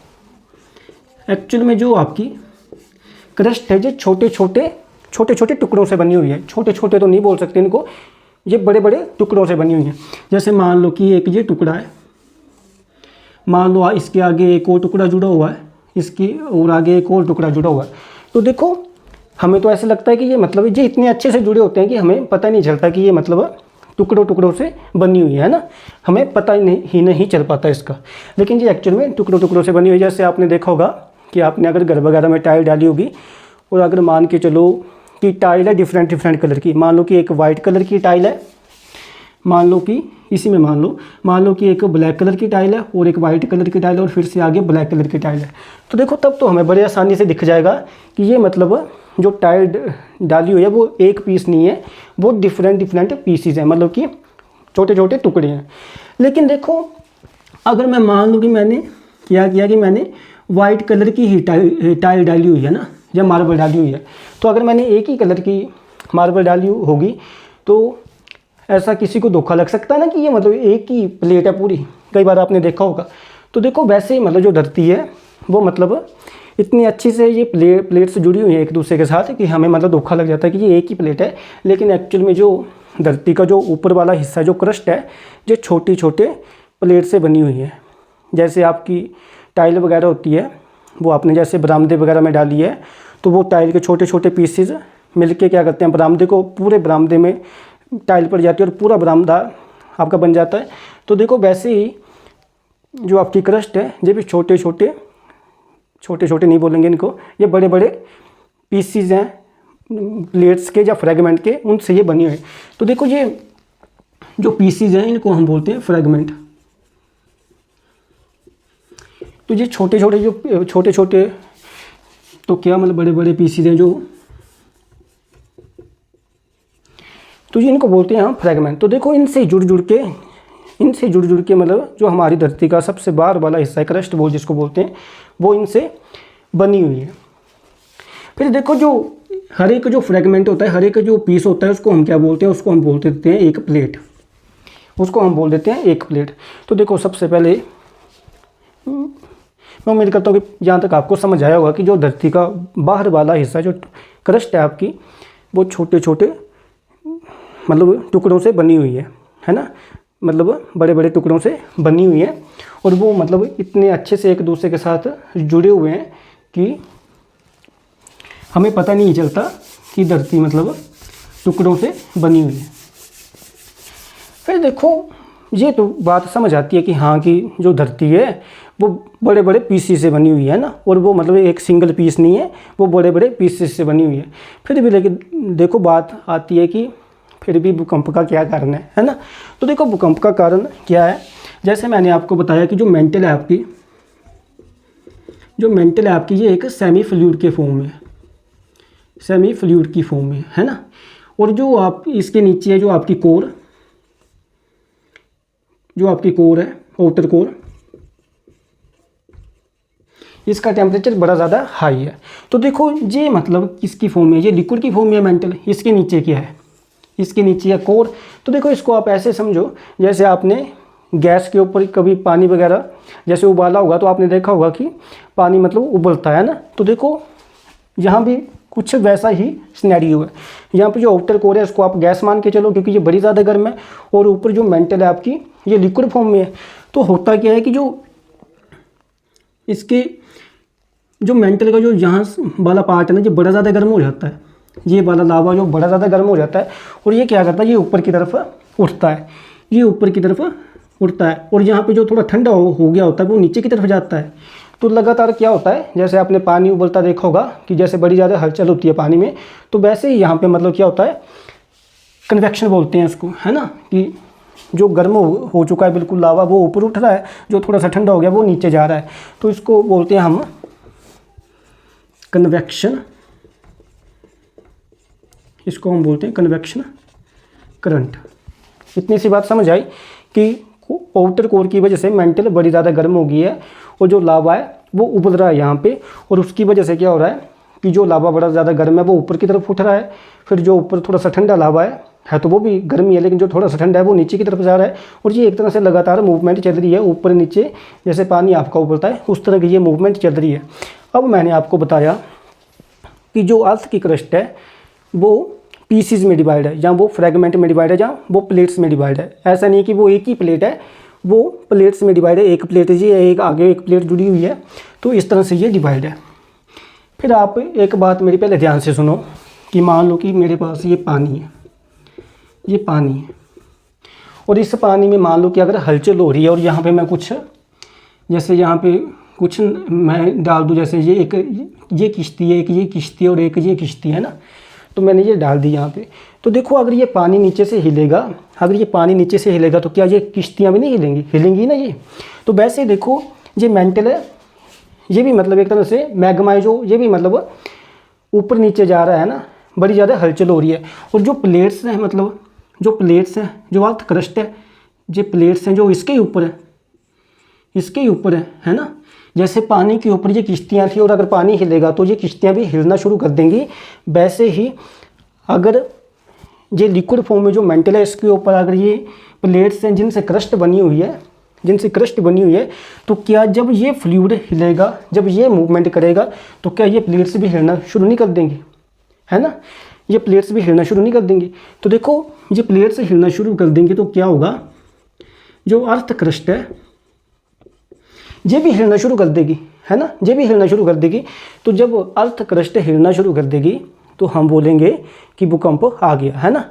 S1: जो छोटे छोटे छोटे छोटे टुकड़ों से बनी हुई है। छोटे छोटे तो नहीं बोल सकते इनको, ये बड़े बड़े टुकड़ों से बनी हुई है। जैसे मान लो कि एक ये टुकड़ा है, मान लो इसके आगे एक और टुकड़ा जुड़ा हुआ है, इसकी और आगे एक और टुकड़ा जुड़ा हुआ है। तो देखो हमें तो ऐसे लगता है कि ये मतलब ये इतने अच्छे से जुड़े होते हैं कि हमें पता नहीं चलता कि ये मतलब टुकड़ों टुकड़ों से बनी हुई है ना, हमें पता ही नहीं चल पाता इसका। लेकिन ये एक्चुअल में टुकड़ों टुकड़ों से बनी हुई है। जैसे आपने देखा होगा कि आपने अगर घर वगैरह में टाइल डाली होगी, और अगर मान के चलो कि टाइल है डिफरेंट डिफरेंट कलर की, मान लो कि एक वाइट कलर की टाइल है, मान लो कि इसी में मान लो कि एक ब्लैक कलर की टाइल है और एक वाइट कलर की टाइल है और फिर से आगे ब्लैक कलर की टाइल है। तो देखो तब तो हमें बड़े आसानी से दिख जाएगा कि ये मतलब जो टाइल डाली हुई है वो एक पीस नहीं है, वो डिफरेंट डिफरेंट पीसीज हैं, मतलब कि छोटे छोटे टुकड़े हैं। लेकिन देखो अगर मैं मान लूँ कि मैंने क्या किया कि मैंने वाइट कलर की ही टाइल डाली हुई है ना, या मार्बल डाली हुई है, तो अगर मैंने एक ही कलर की मार्बल डाली होगी तो ऐसा किसी को धोखा लग सकता है ना कि ये मतलब एक ही प्लेट है पूरी, कई बार आपने देखा होगा। तो देखो वैसे ही मतलब जो धरती है वो मतलब इतनी अच्छी से ये प्लेट से जुड़ी हुई है एक दूसरे के साथ कि हमें मतलब धोखा लग जाता है कि ये एक ही प्लेट है। लेकिन एक्चुअल में जो धरती का जो ऊपर वाला हिस्सा जो क्रस्ट है, जो छोटे छोटे प्लेट से बनी हुई है। जैसे आपकी टाइल वगैरह होती है, वो आपने जैसे बरामदे वगैरह में डाली है, तो वो टाइल के छोटे छोटे पीसेस मिलके क्या करते हैं, बरामदे को, पूरे बरामदे में टाइल पड़ जाती है और पूरा बरामदा आपका बन जाता है। तो देखो वैसे ही जो आपकी क्रस्ट है ये भी छोटे छोटे नहीं बोलेंगे इनको, ये बड़े बड़े पीसीज हैं प्लेट्स के या फ्रेगमेंट के, उनसे ये बनी हुई है। तो देखो ये जो पीसीज हैं इनको हम बोलते हैं फ्रेगमेंट। तो ये छोटे छोटे तो क्या मतलब बड़े बड़े पीसीज हैं जो, तो ये इनको बोलते हैं हम फ्रेगमेंट। तो देखो इनसे जुड़ जुड़ के मतलब जो हमारी धरती का सबसे बाहर वाला हिस्सा है, क्रस्ट बोल जिसको बोलते हैं, वो इनसे बनी हुई है। फिर देखो जो हर एक जो फ्रेगमेंट होता है, हर एक जो पीस होता है, उसको हम क्या बोलते हैं, उसको हम बोल देते हैं एक प्लेट, उसको हम बोल देते हैं एक प्लेट। तो देखो सबसे पहले मैं उम्मीद करता हूँ कि जहाँ तक आपको समझ आया होगा कि जो धरती का बाहर वाला हिस्सा जो क्रस्ट है आपकी, वो छोटे छोटे मतलब टुकड़ों से बनी हुई है ना, मतलब बड़े बड़े टुकड़ों से बनी हुई है। और वो मतलब इतने अच्छे से एक दूसरे के साथ जुड़े हुए हैं कि हमें पता नहीं चलता कि धरती मतलब टुकड़ों से बनी हुई है। फिर देखो ये तो बात समझ आती है कि हाँ कि जो धरती है वो बड़े बड़े पीसेस से बनी हुई है ना, और वो मतलब एक सिंगल पीस नहीं है, वो बड़े बड़े पीसेस से बनी हुई है। फिर भी लेकिन देखो बात आती है कि फिर भी भूकंप का क्या कारण है ना। तो देखो भूकंप का कारण क्या है, जैसे मैंने आपको बताया कि जो मेंटल है आपकी ये एक सेमी फ्लूइड के फॉर्म में, सेमी फ्लूइड की फॉर्म में है ना। और जो आप इसके नीचे है जो आपकी कोर है, आउटर कोर, इसका टेम्परेचर बड़ा ज़्यादा हाई है। तो देखो ये मतलब किसकी फॉर्म में, ये लिक्विड की फॉर्म में है मेंटल, इसके नीचे क्या है, इसके नीचे है कोर। तो देखो इसको आप ऐसे समझो जैसे आपने गैस के ऊपर कभी पानी वगैरह जैसे उबाला होगा, तो आपने देखा होगा कि पानी मतलब उबलता है ना। तो देखो यहाँ भी कुछ वैसा ही सिनेरियो है। यहाँ पे जो आउटर कोर है उसको आप गैस मान के चलो क्योंकि ये बड़ी ज़्यादा गर्म है, और ऊपर जो मेंटल है आपकी ये लिक्विड फॉर्म में है। तो होता क्या है कि जो इसके जो मेंटल का जो यहाँ वाला पार्ट है ना, ये बड़ा ज़्यादा गर्म हो जाता है, ये वाला लावा जो बड़ा ज़्यादा गर्म हो जाता है, और ये क्या करता है, ये ऊपर की तरफ उठता है, ये ऊपर की तरफ उठता है, और यहाँ पे जो थोड़ा ठंडा हो गया होता है वो नीचे की तरफ जाता है। तो लगातार क्या होता है, जैसे आपने पानी उबलता देखा होगा कि जैसे बड़ी ज़्यादा हलचल होती है पानी में, तो वैसे ही यहाँ पे मतलब क्या होता है, कन्वेक्शन बोलते हैं इसको, है ना, कि जो गर्म हो चुका है बिल्कुल लावा वो ऊपर उठ रहा है, जो थोड़ा सा ठंडा हो गया वो नीचे जा रहा है। तो इसको बोलते हैं हम कन्वेक्शन, इसको हम बोलते हैं कन्वेक्शन करंट। इतनी सी बात समझ आई कि आउटर कोर की वजह से मेंटल बड़ी ज़्यादा गर्म हो गई है और जो लावा है वो उबल रहा है यहाँ पे, और उसकी वजह से क्या हो रहा है कि जो लावा बड़ा ज़्यादा गर्म है वो ऊपर की तरफ उठ रहा है, फिर जो ऊपर थोड़ा सा ठंडा लावा है तो वो भी गर्मी है, लेकिन जो थोड़ा सा ठंडा है वो नीचे की तरफ जा रहा है, और ये एक तरह से लगातार मूवमेंट चल रही है ऊपर नीचे, जैसे पानी आपका उबलता है उस तरह की ये मूवमेंट चल रही है। अब मैंने आपको बताया कि जो अर्थ की क्रस्ट है वो पीसीज में डिवाइड है, या वो फ्रेगमेंट में डिवाइड है, या वो प्लेट्स में डिवाइड है। ऐसा नहीं कि वो एक ही प्लेट है, वो प्लेट्स में डिवाइड है। एक प्लेट है जी, एक आगे एक प्लेट जुड़ी हुई है, तो इस तरह से ये डिवाइड है। फिर आप एक बात मेरी पहले ध्यान से सुनो कि मान लो कि मेरे पास ये पानी है, ये पानी है, और इस पानी में मान लो कि अगर हलचल हो रही है, और यहाँ पे मैं कुछ, जैसे यहाँ पे कुछ मैं डाल दूँ, जैसे ये एक ये किश्ती है, एक ये किश्ती है, और एक ये किश्ती है ना, तो मैंने ये डाल दी यहाँ पे। तो देखो अगर ये पानी नीचे से हिलेगा, अगर ये पानी नीचे से हिलेगा तो क्या ये किश्तियाँ भी नहीं हिलेंगी? हिलेंगी ना ये। तो वैसे देखो ये मेंटल है, ये भी मतलब एक तरह से मैग्मा है, जो ये भी मतलब ऊपर नीचे जा रहा है ना, बड़ी ज़्यादा हलचल हो रही है। और जो प्लेट्स हैं, मतलब जो प्लेट्स हैं, जो अर्थ क्रस्ट है, ये प्लेट्स हैं जो इसके ऊपर है, इसके ऊपर है ना। जैसे पानी के ऊपर ये किश्तियाँ थी, और अगर पानी हिलेगा तो ये किश्तियाँ भी हिलना शुरू कर देंगी। वैसे ही अगर ये लिक्विड फॉर्म में जो मेंटल है, इसके ऊपर अगर ये प्लेट्स हैं जिनसे क्रस्ट बनी हुई है, जिनसे क्रस्ट बनी हुई है, तो क्या जब ये फ्लूइड हिलेगा, जब ये मूवमेंट करेगा, तो क्या ये प्लेट्स भी हिलना शुरू नहीं कर देंगी? है ना, ये प्लेट्स भी हिलना शुरू नहीं कर देंगी। तो देखो ये प्लेट्स हिलना शुरू कर देंगे तो क्या होगा, जो अर्थ क्रस्ट है ये भी हिलना शुरू कर देगी, है ना, ये भी हिलना शुरू कर देगी। तो जब अर्थ क्रस्ट हिलना शुरू कर देगी तो हम बोलेंगे कि भूकंप आ गया, है ना,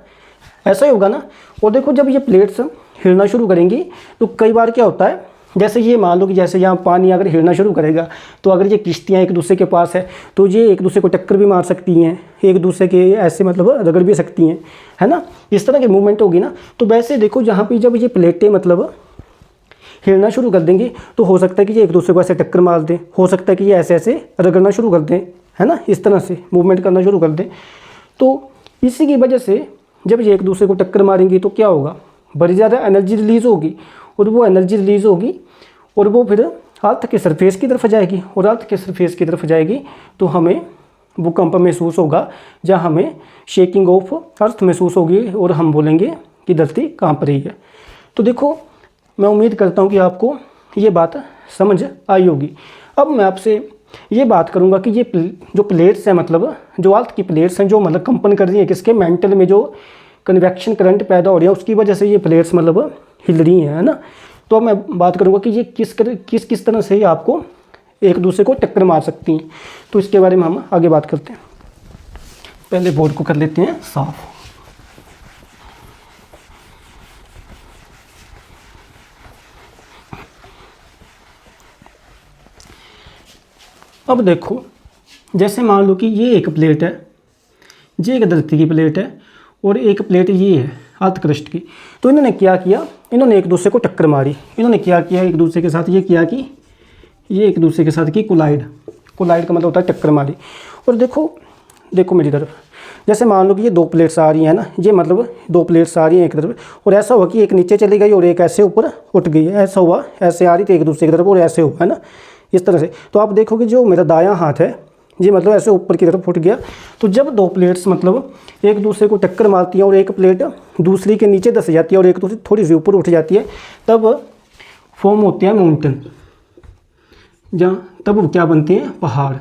S1: ऐसा ही होगा ना। और देखो जब ये प्लेट्स हिलना शुरू करेंगी तो कई बार क्या होता है, जैसे ये मान लो कि जैसे यहाँ पानी अगर हिलना शुरू करेगा, तो अगर ये किश्तियाँ एक दूसरे के पास है तो ये एक दूसरे को टक्कर भी मार सकती हैं, एक दूसरे के ऐसे मतलब रगड़ भी सकती हैं, है ना, इस तरह की मूवमेंट होगी ना। तो वैसे देखो जहाँ पे जब ये प्लेटें मतलब हिलना शुरू कर देंगी, तो हो सकता है कि ये एक दूसरे को ऐसे टक्कर मार दें, हो सकता है कि ये ऐसे ऐसे रगड़ना शुरू कर दें, है ना, इस तरह से मूवमेंट करना शुरू कर दें। तो इसी की वजह से जब ये एक दूसरे को टक्कर मारेंगी तो क्या होगा, बड़ी ज़्यादा एनर्जी रिलीज़ होगी, और वो एनर्जी रिलीज़ होगी और वो फिर अर्थ के सरफेस की तरफ जाएगी, और अर्थ के सरफेस की तरफ जाएगी तो हमें भूकंप महसूस होगा, जहाँ हमें शेकिंग ऑफ अर्थ महसूस होगी, और हम बोलेंगे कि धरती कांप रही है। तो देखो मैं उम्मीद करता हूँ कि आपको ये बात समझ आई होगी। अब मैं आपसे ये बात करूँगा कि ये जो प्लेट्स हैं, मतलब जो अर्थ की प्लेट्स हैं, जो मतलब कंपन कर रही हैं किसके, मेंटल में जो कन्वेक्शन करंट पैदा हो रही है उसकी वजह से ये प्लेट्स मतलब हिल रही हैं, है ना। तो अब मैं बात करूँगा कि ये किस तरह से आपको एक दूसरे को टक्कर मार सकती हैं। तो इसके बारे में हम आगे बात करते हैं। पहले बोर्ड को कर लेते हैं साफ। अब देखो जैसे मान लो कि ये एक प्लेट है, ये एक धरती की प्लेट है, और एक प्लेट ये है अर्थ क्रस्ट की। तो इन्होंने क्या किया, इन्होंने एक दूसरे को टक्कर मारी। इन्होंने क्या किया, एक दूसरे के साथ ये किया कि ये एक दूसरे के साथ की कोलाइड का मतलब होता है टक्कर मारी। और देखो मेरी तरफ, जैसे मान लो कि ये दो प्लेट्स आ रही हैं ना, ये मतलब दो प्लेट्स आ रही हैं एक तरफ, और ऐसा हुआ कि एक नीचे चली गई और एक ऐसे ऊपर उठ गई, ऐसा हुआ, ऐसे आ रही थी एक दूसरे की तरफ और ऐसे हुआ, है ना, इस तरह से। तो आप देखोगे जो मेरा दायां हाथ है ये मतलब ऐसे ऊपर की तरफ उठ गया। तो जब दो प्लेट्स मतलब एक दूसरे को टक्कर मारती हैं और एक प्लेट दूसरी के नीचे धस जाती है और एक दूसरी थोड़ी सी ऊपर उठ जाती है, तब फॉर्म होते हैं माउंटेन, जहाँ तब क्या बनते हैं, पहाड़।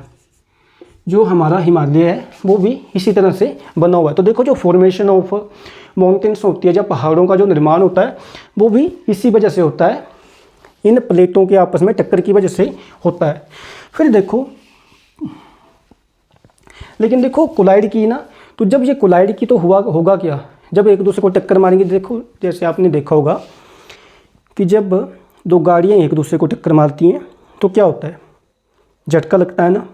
S1: जो हमारा हिमालय है वो भी इसी तरह से बना हुआ है। तो देखो जो फॉर्मेशन ऑफ माउंटेन्स होती है, जब पहाड़ों का जो निर्माण होता है वो भी इसी वजह से होता है, इन प्लेटों के आपस में टक्कर की वजह से होता है। फिर देखो, लेकिन देखो कोलाइड की ना, तो जब ये कोलाइड की तो होगा क्या, जब एक दूसरे को टक्कर मारेंगे। देखो जैसे आपने देखा होगा कि जब दो गाड़ियाँ एक दूसरे को टक्कर मारती हैं तो क्या होता है, झटका लगता है ना।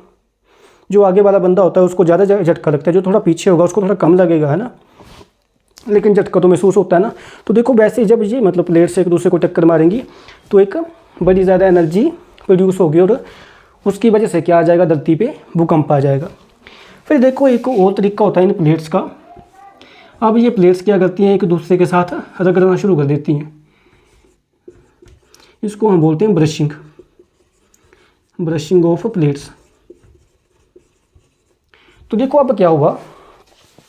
S1: जो आगे वाला बंदा होता है उसको ज़्यादा झटका लगता है, जो थोड़ा पीछे होगा उसको थोड़ा कम लगेगा, है ना, लेकिन झटका तो महसूस होता है ना। तो देखो वैसे जब ये मतलब प्लेट से एक दूसरे को टक्कर मारेंगी तो एक बड़ी ज़्यादा एनर्जी प्रोड्यूस होगी, और उसकी वजह से क्या आ जाएगा, धरती पे भूकंप आ जाएगा। फिर देखो एक और तरीका होता है इन प्लेट्स का। अब ये प्लेट्स क्या करती हैं, एक दूसरे के साथ रगड़ना शुरू कर देती हैं। इसको हम बोलते हैं ब्रशिंग ऑफ प्लेट्स। तो देखो अब क्या हुआ,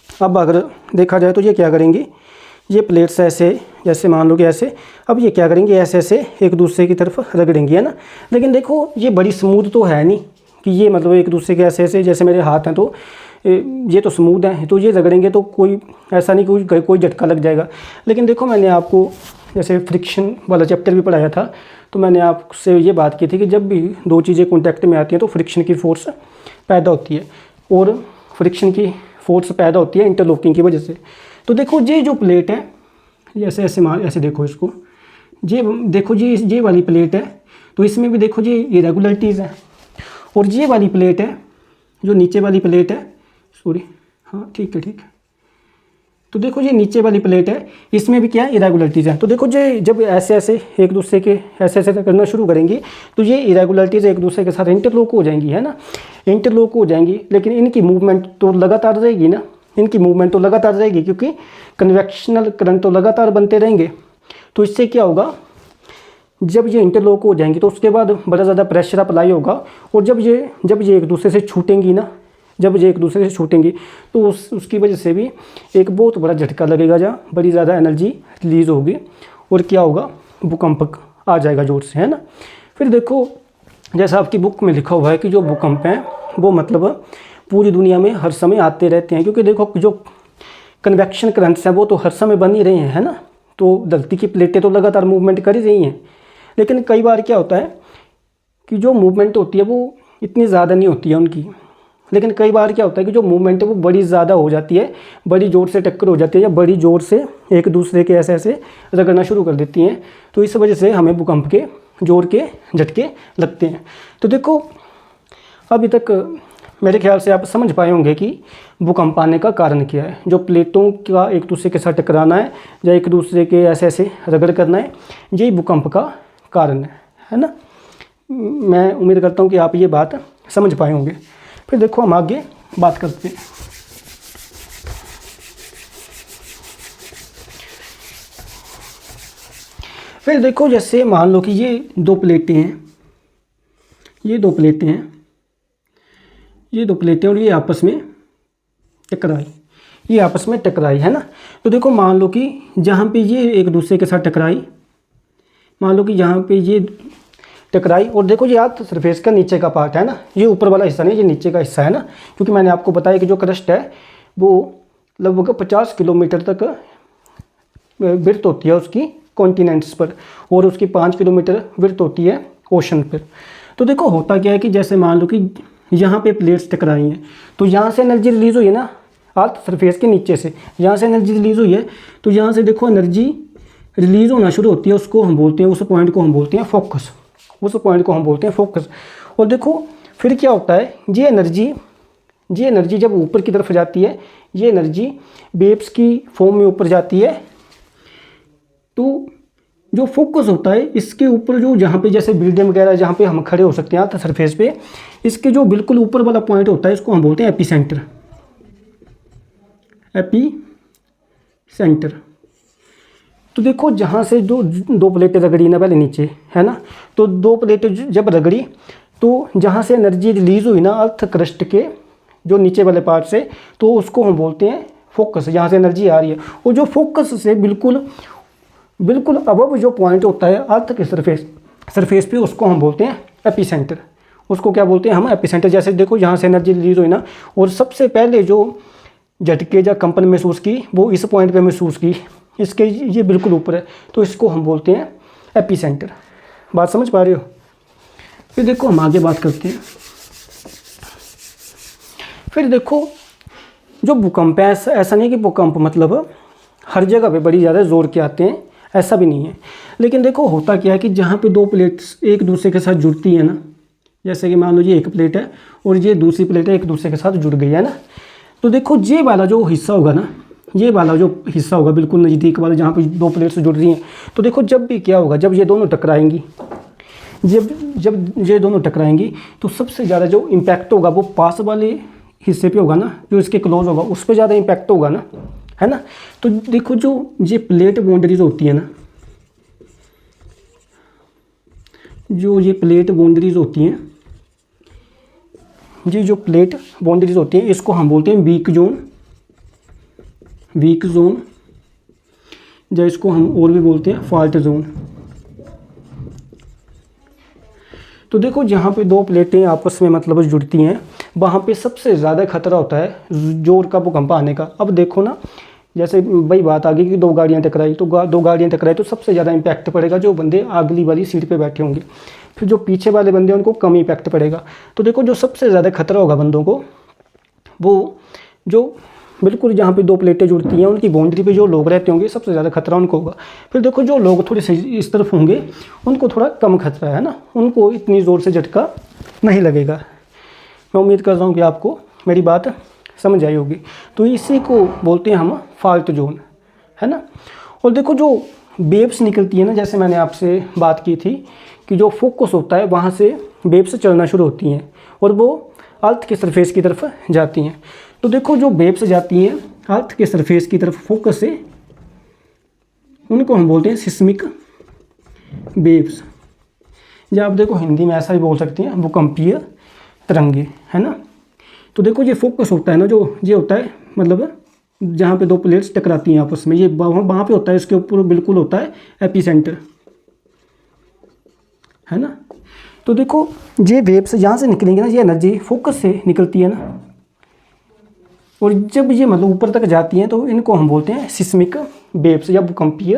S1: अब अगर देखा जाए तो ये क्या करेंगे, ये प्लेट्स ऐसे, जैसे मान लो कि ऐसे, अब ये क्या करेंगे, ऐसे ऐसे एक दूसरे की तरफ रगड़ेंगे, है ना। लेकिन देखो ये बड़ी स्मूथ तो है नहीं कि ये मतलब एक दूसरे के ऐसे ऐसे, जैसे मेरे हाथ हैं तो ये तो स्मूथ है, तो ये रगड़ेंगे तो कोई ऐसा नहीं कोई झटका लग जाएगा। लेकिन देखो मैंने आपको जैसे फ्रिक्शन वाला चैप्टर भी पढ़ाया था, तो मैंने आपसे ये बात की थी कि जब भी दो चीज़ें कॉन्टैक्ट में आती हैं तो फ्रिक्शन की फोर्स पैदा होती है, और फ्रिक्शन की फोर्स पैदा होती है इंटरलॉकिंग की वजह से। तो देखो ये जो प्लेट है, ऐसे ऐसे देखो इसको, ये देखो ये वाली प्लेट है, तो इसमें भी देखो ये इरेगुलरिटीज़ है। और ये वाली प्लेट है, जो नीचे वाली प्लेट है, सॉरी हाँ ठीक है। तो देखो ये नीचे वाली प्लेट है, इसमें भी क्या है, इरेगुलरिटीज़ है। तो देखो ये जब ऐसे एक दूसरे के ऐसे करना शुरू करेंगी तो ये इरेगुलरिटीज़ एक दूसरे के साथ इंटरलॉक हो जाएंगी, है ना, इंटरलॉक हो जाएंगी। लेकिन इनकी मूवमेंट तो लगातार रहेगी ना, इनकी मूवमेंट तो लगातार रहेगी, क्योंकि कन्वेक्शनल करंट तो लगातार बनते रहेंगे। तो इससे क्या होगा, जब ये इंटरलॉक हो जाएंगी तो उसके बाद बड़ा ज़्यादा प्रेशर अप्लाई होगा, और जब ये एक दूसरे से छूटेंगी ना, जब ये एक दूसरे से छूटेंगी तो उसकी वजह से भी एक बहुत बड़ा झटका लगेगा, जहाँ बड़ी ज़्यादा एनर्जी रिलीज़ होगी, और क्या होगा, भूकंप आ जाएगा जोर से, है ना। फिर देखो जैसा आपकी बुक में लिखा हुआ है कि जो भूकंप हैं वो मतलब पूरी दुनिया में हर समय आते रहते हैं, क्योंकि देखो जो कन्वेक्शन करंट्स हैं वो तो हर समय बन ही रहे हैं, है ना। तो धरती की प्लेटें तो लगातार मूवमेंट कर ही रही हैं, लेकिन कई बार क्या होता है कि जो मूवमेंट होती है वो इतनी ज़्यादा नहीं होती है उनकी, लेकिन कई बार क्या होता है कि जो मूवमेंट है वो बड़ी ज़्यादा हो जाती है, बड़ी ज़ोर से टक्कर हो जाती है, या बड़ी ज़ोर से एक दूसरे के ऐसे रगड़ना शुरू कर देती हैं। तो इस वजह से हमें भूकंप के जोर के झटके लगते हैं। तो देखो अभी तक मेरे ख्याल से आप समझ पाए होंगे कि भूकंप आने का कारण क्या है। जो प्लेटों का एक दूसरे के साथ टकराना है या एक दूसरे के ऐसे रगड़ करना है, यही भूकंप का कारण है ना। मैं उम्मीद करता हूँ कि आप ये बात समझ पाए होंगे। फिर देखो हम आगे बात करते हैं। फिर देखो जैसे मान लो कि ये दो प्लेटें हैं, ये दो प्लेटें और ये आपस में टकराई, है ना। तो देखो मान लो कि जहाँ पे ये एक दूसरे के साथ टकराई, मान लो कि यहाँ पे ये टकराई, और देखो ये अर्थ सरफेस का नीचे का पार्ट है ना, ये ऊपर वाला हिस्सा नहीं, ये नीचे का हिस्सा है ना। क्योंकि मैंने आपको बताया कि जो क्रस्ट है वो लगभग 50 किलोमीटर तक विड्थ होती है उसकी कॉन्टिनेंट्स पर, और उसकी 5 किलोमीटर विड्थ होती है ओशन पर। तो देखो होता क्या है कि जैसे मान लो कि यहाँ पे प्लेट्स टकराई हैं, तो यहाँ से एनर्जी रिलीज़ हुई है ना, अर्थ सरफेस के नीचे से यहाँ से एनर्जी रिलीज़ हुई है, तो यहाँ से देखो एनर्जी रिलीज़ होना शुरू होती है, उसको हम बोलते हैं, उस पॉइंट को हम बोलते हैं फोकस, और देखो फिर क्या होता है, ये एनर्जी जब ऊपर की तरफ जाती है, ये एनर्जी वेव्स की फॉर्म में ऊपर जाती है। तो जो फोकस होता है इसके ऊपर, जो जहाँ पे जैसे बिल्डिंग वगैरह जहाँ पे हम खड़े हो सकते हैं सरफेस पे, इसके जो बिल्कुल ऊपर वाला पॉइंट होता है इसको हम बोलते हैं एपीसेंटर। तो देखो जहाँ से जो दो प्लेटें रगड़ी ना पहले नीचे, है ना, तो दो प्लेटें जब रगड़ी तो जहाँ से एनर्जी रिलीज़ हुई ना अर्थ क्रस्ट के जो नीचे वाले पार्ट से, तो उसको हम बोलते हैं फोकस, जहाँ से एनर्जी आ रही है। और जो फोकस से बिल्कुल अबव जो पॉइंट होता है अर्थ के सरफेस पे, उसको हम बोलते हैं एपीसेंटर। उसको क्या बोलते हैं हम, एपीसेंटर। जैसे देखो यहाँ से एनर्जी रिलीज़ हुई ना, और सबसे पहले जो झटके या कंपन महसूस की वो इस पॉइंट पे महसूस की, इसके ये बिल्कुल ऊपर है, तो इसको हम बोलते हैं एपीसेंटर। बात समझ पा रहे हो। फिर देखो हम आगे बात करते हैं। फिर देखो जो भूकंप है, ऐसा नहीं कि भूकंप मतलब हर जगह पे बड़ी ज़्यादा ज़ोर के आते हैं, ऐसा भी नहीं है। लेकिन देखो होता क्या है कि जहाँ पे दो प्लेट्स एक दूसरे के साथ जुड़ती है ना, जैसे कि मान लो ये एक प्लेट है और ये दूसरी प्लेट है, एक दूसरे के साथ जुड़ गई है ना, तो देखो ये वाला जो हिस्सा होगा ना, ये वाला जो हिस्सा होगा बिल्कुल नज़दीक वाला जहाँ पे दो प्लेट्स जुड़ रही हैं, तो देखो जब भी क्या होगा, जब ये दोनों टकराएंगी, जब ये दोनों टकराएंगी तो सबसे ज़्यादा जो इम्पैक्ट होगा वो पास वाले हिस्से पे होगा ना, जो इसके क्लोज होगा उस पर ज़्यादा इम्पैक्ट होगा ना, है ना। तो देखो जो ये प्लेट बाउंड्रीज होती है ना, जो ये प्लेट बाउंड्रीज होती हैं, ये जो प्लेट बाउंड्रीज होती हैं इसको हम बोलते हैं वीक जोन, या इसको हम और भी बोलते हैं फॉल्ट जोन। तो देखो जहाँ पे दो प्लेटें आपस में मतलब जुड़ती हैं, वहाँ पे सबसे ज़्यादा खतरा होता है जोर का भूकंप आने का। अब देखो ना, जैसे वही बात आ गई कि दो गाड़ियाँ टकराई, तो दो गाड़ियाँ टकराई तो सबसे ज़्यादा इम्पैक्ट पड़ेगा जो बंदे अगली वाली सीट पे बैठे होंगे, फिर जो पीछे वाले बंदे उनको कम इम्पैक्ट पड़ेगा। तो देखो जो सबसे ज़्यादा खतरा होगा बंदों को, वो जो बिल्कुल जहाँ पे दो प्लेटें जुड़ती हैं उनकी बाउंड्री पे जो लोग रहते होंगे सबसे ज़्यादा खतरा उनको होगा। फिर देखो जो लोग थोड़े से इस तरफ होंगे उनको थोड़ा कम खतरा है ना, उनको इतनी ज़ोर से झटका नहीं लगेगा। मैं उम्मीद कर रहा हूँ कि आपको मेरी बात समझ आई होगी। तो इसी को बोलते हैं हम फॉल्ट जोन, है ना। और देखो जो वेव्स निकलती है ना, जैसे मैंने आपसे बात की थी कि जो फोकस होता है वहाँ से वेव्स चलना शुरू होती हैं और वो अर्थ के सरफेस की तरफ जाती हैं। तो देखो जो वेव्स जाती हैं अर्थ के सरफेस की तरफ फोकस से, उनको हम बोलते हैं सिस्मिक वेव्स, या आप देखो हिंदी में ऐसा भी बोल सकते हैं भूकंपीय तरंगे, है ना। तो देखो ये फोकस होता है ना, जो ये होता है मतलब जहाँ पे दो प्लेट्स टकराती हैं आपस में, ये वहाँ पे होता है, इसके ऊपर बिल्कुल होता है एपिसेंटर, है ना। तो देखो ये वेव्स यहाँ से निकलेंगे ना, ये एनर्जी फोकस से निकलती है ना, और जब ये मतलब ऊपर तक जाती हैं तो इनको हम बोलते हैं सिस्मिक वेव्स या भूकंपीय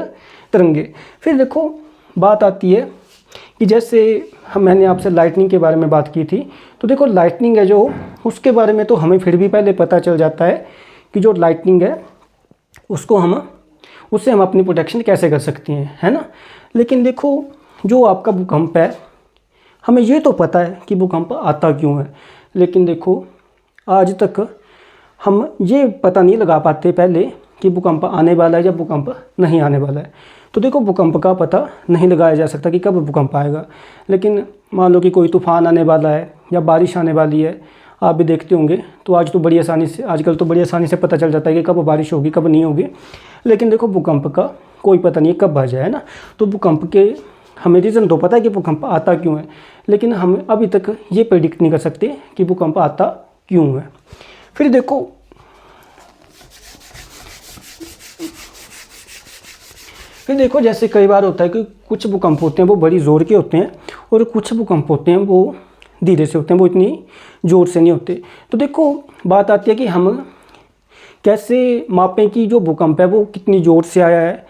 S1: तरंगे। फिर देखो बात आती है कि जैसे मैंने आपसे लाइटनिंग के बारे में बात की थी, तो देखो लाइटनिंग है जो, उसके बारे में तो हमें फिर भी पहले पता चल जाता है कि जो लाइटनिंग है उससे हम अपनी प्रोटेक्शन कैसे कर सकते हैं, है ना। लेकिन देखो जो आपका भूकंप है, हमें ये तो पता है कि भूकंप आता क्यों है, लेकिन देखो आज तक हम ये पता नहीं लगा पाते पहले कि भूकंप आने वाला है या भूकंप नहीं आने वाला है। तो देखो भूकंप का पता नहीं लगाया जा सकता कि कब भूकंप आएगा, लेकिन मान लो कि कोई तूफान आने वाला है या बारिश आने वाली है, आप भी देखते होंगे, तो आजकल तो बड़ी आसानी से पता चल जाता है कि कब बारिश होगी कब नहीं होगी। लेकिन देखो भूकंप का कोई पता नहीं कब आ जाए, है ना। तो भूकंप के हमें रीज़न तो पता है कि भूकंप आता क्यों है, लेकिन हम अभी तक ये प्रेडिक्ट नहीं कर सकते कि भूकंप आता क्यों है। फिर देखो जैसे कई बार होता है कि कुछ भूकंप होते हैं वो बड़ी ज़ोर के होते हैं और कुछ भूकंप होते हैं वो धीरे से होते हैं, वो इतनी ज़ोर से नहीं होते। तो देखो बात आती है कि हम कैसे मापें कि जो भूकंप है वो कितनी ज़ोर से आया है।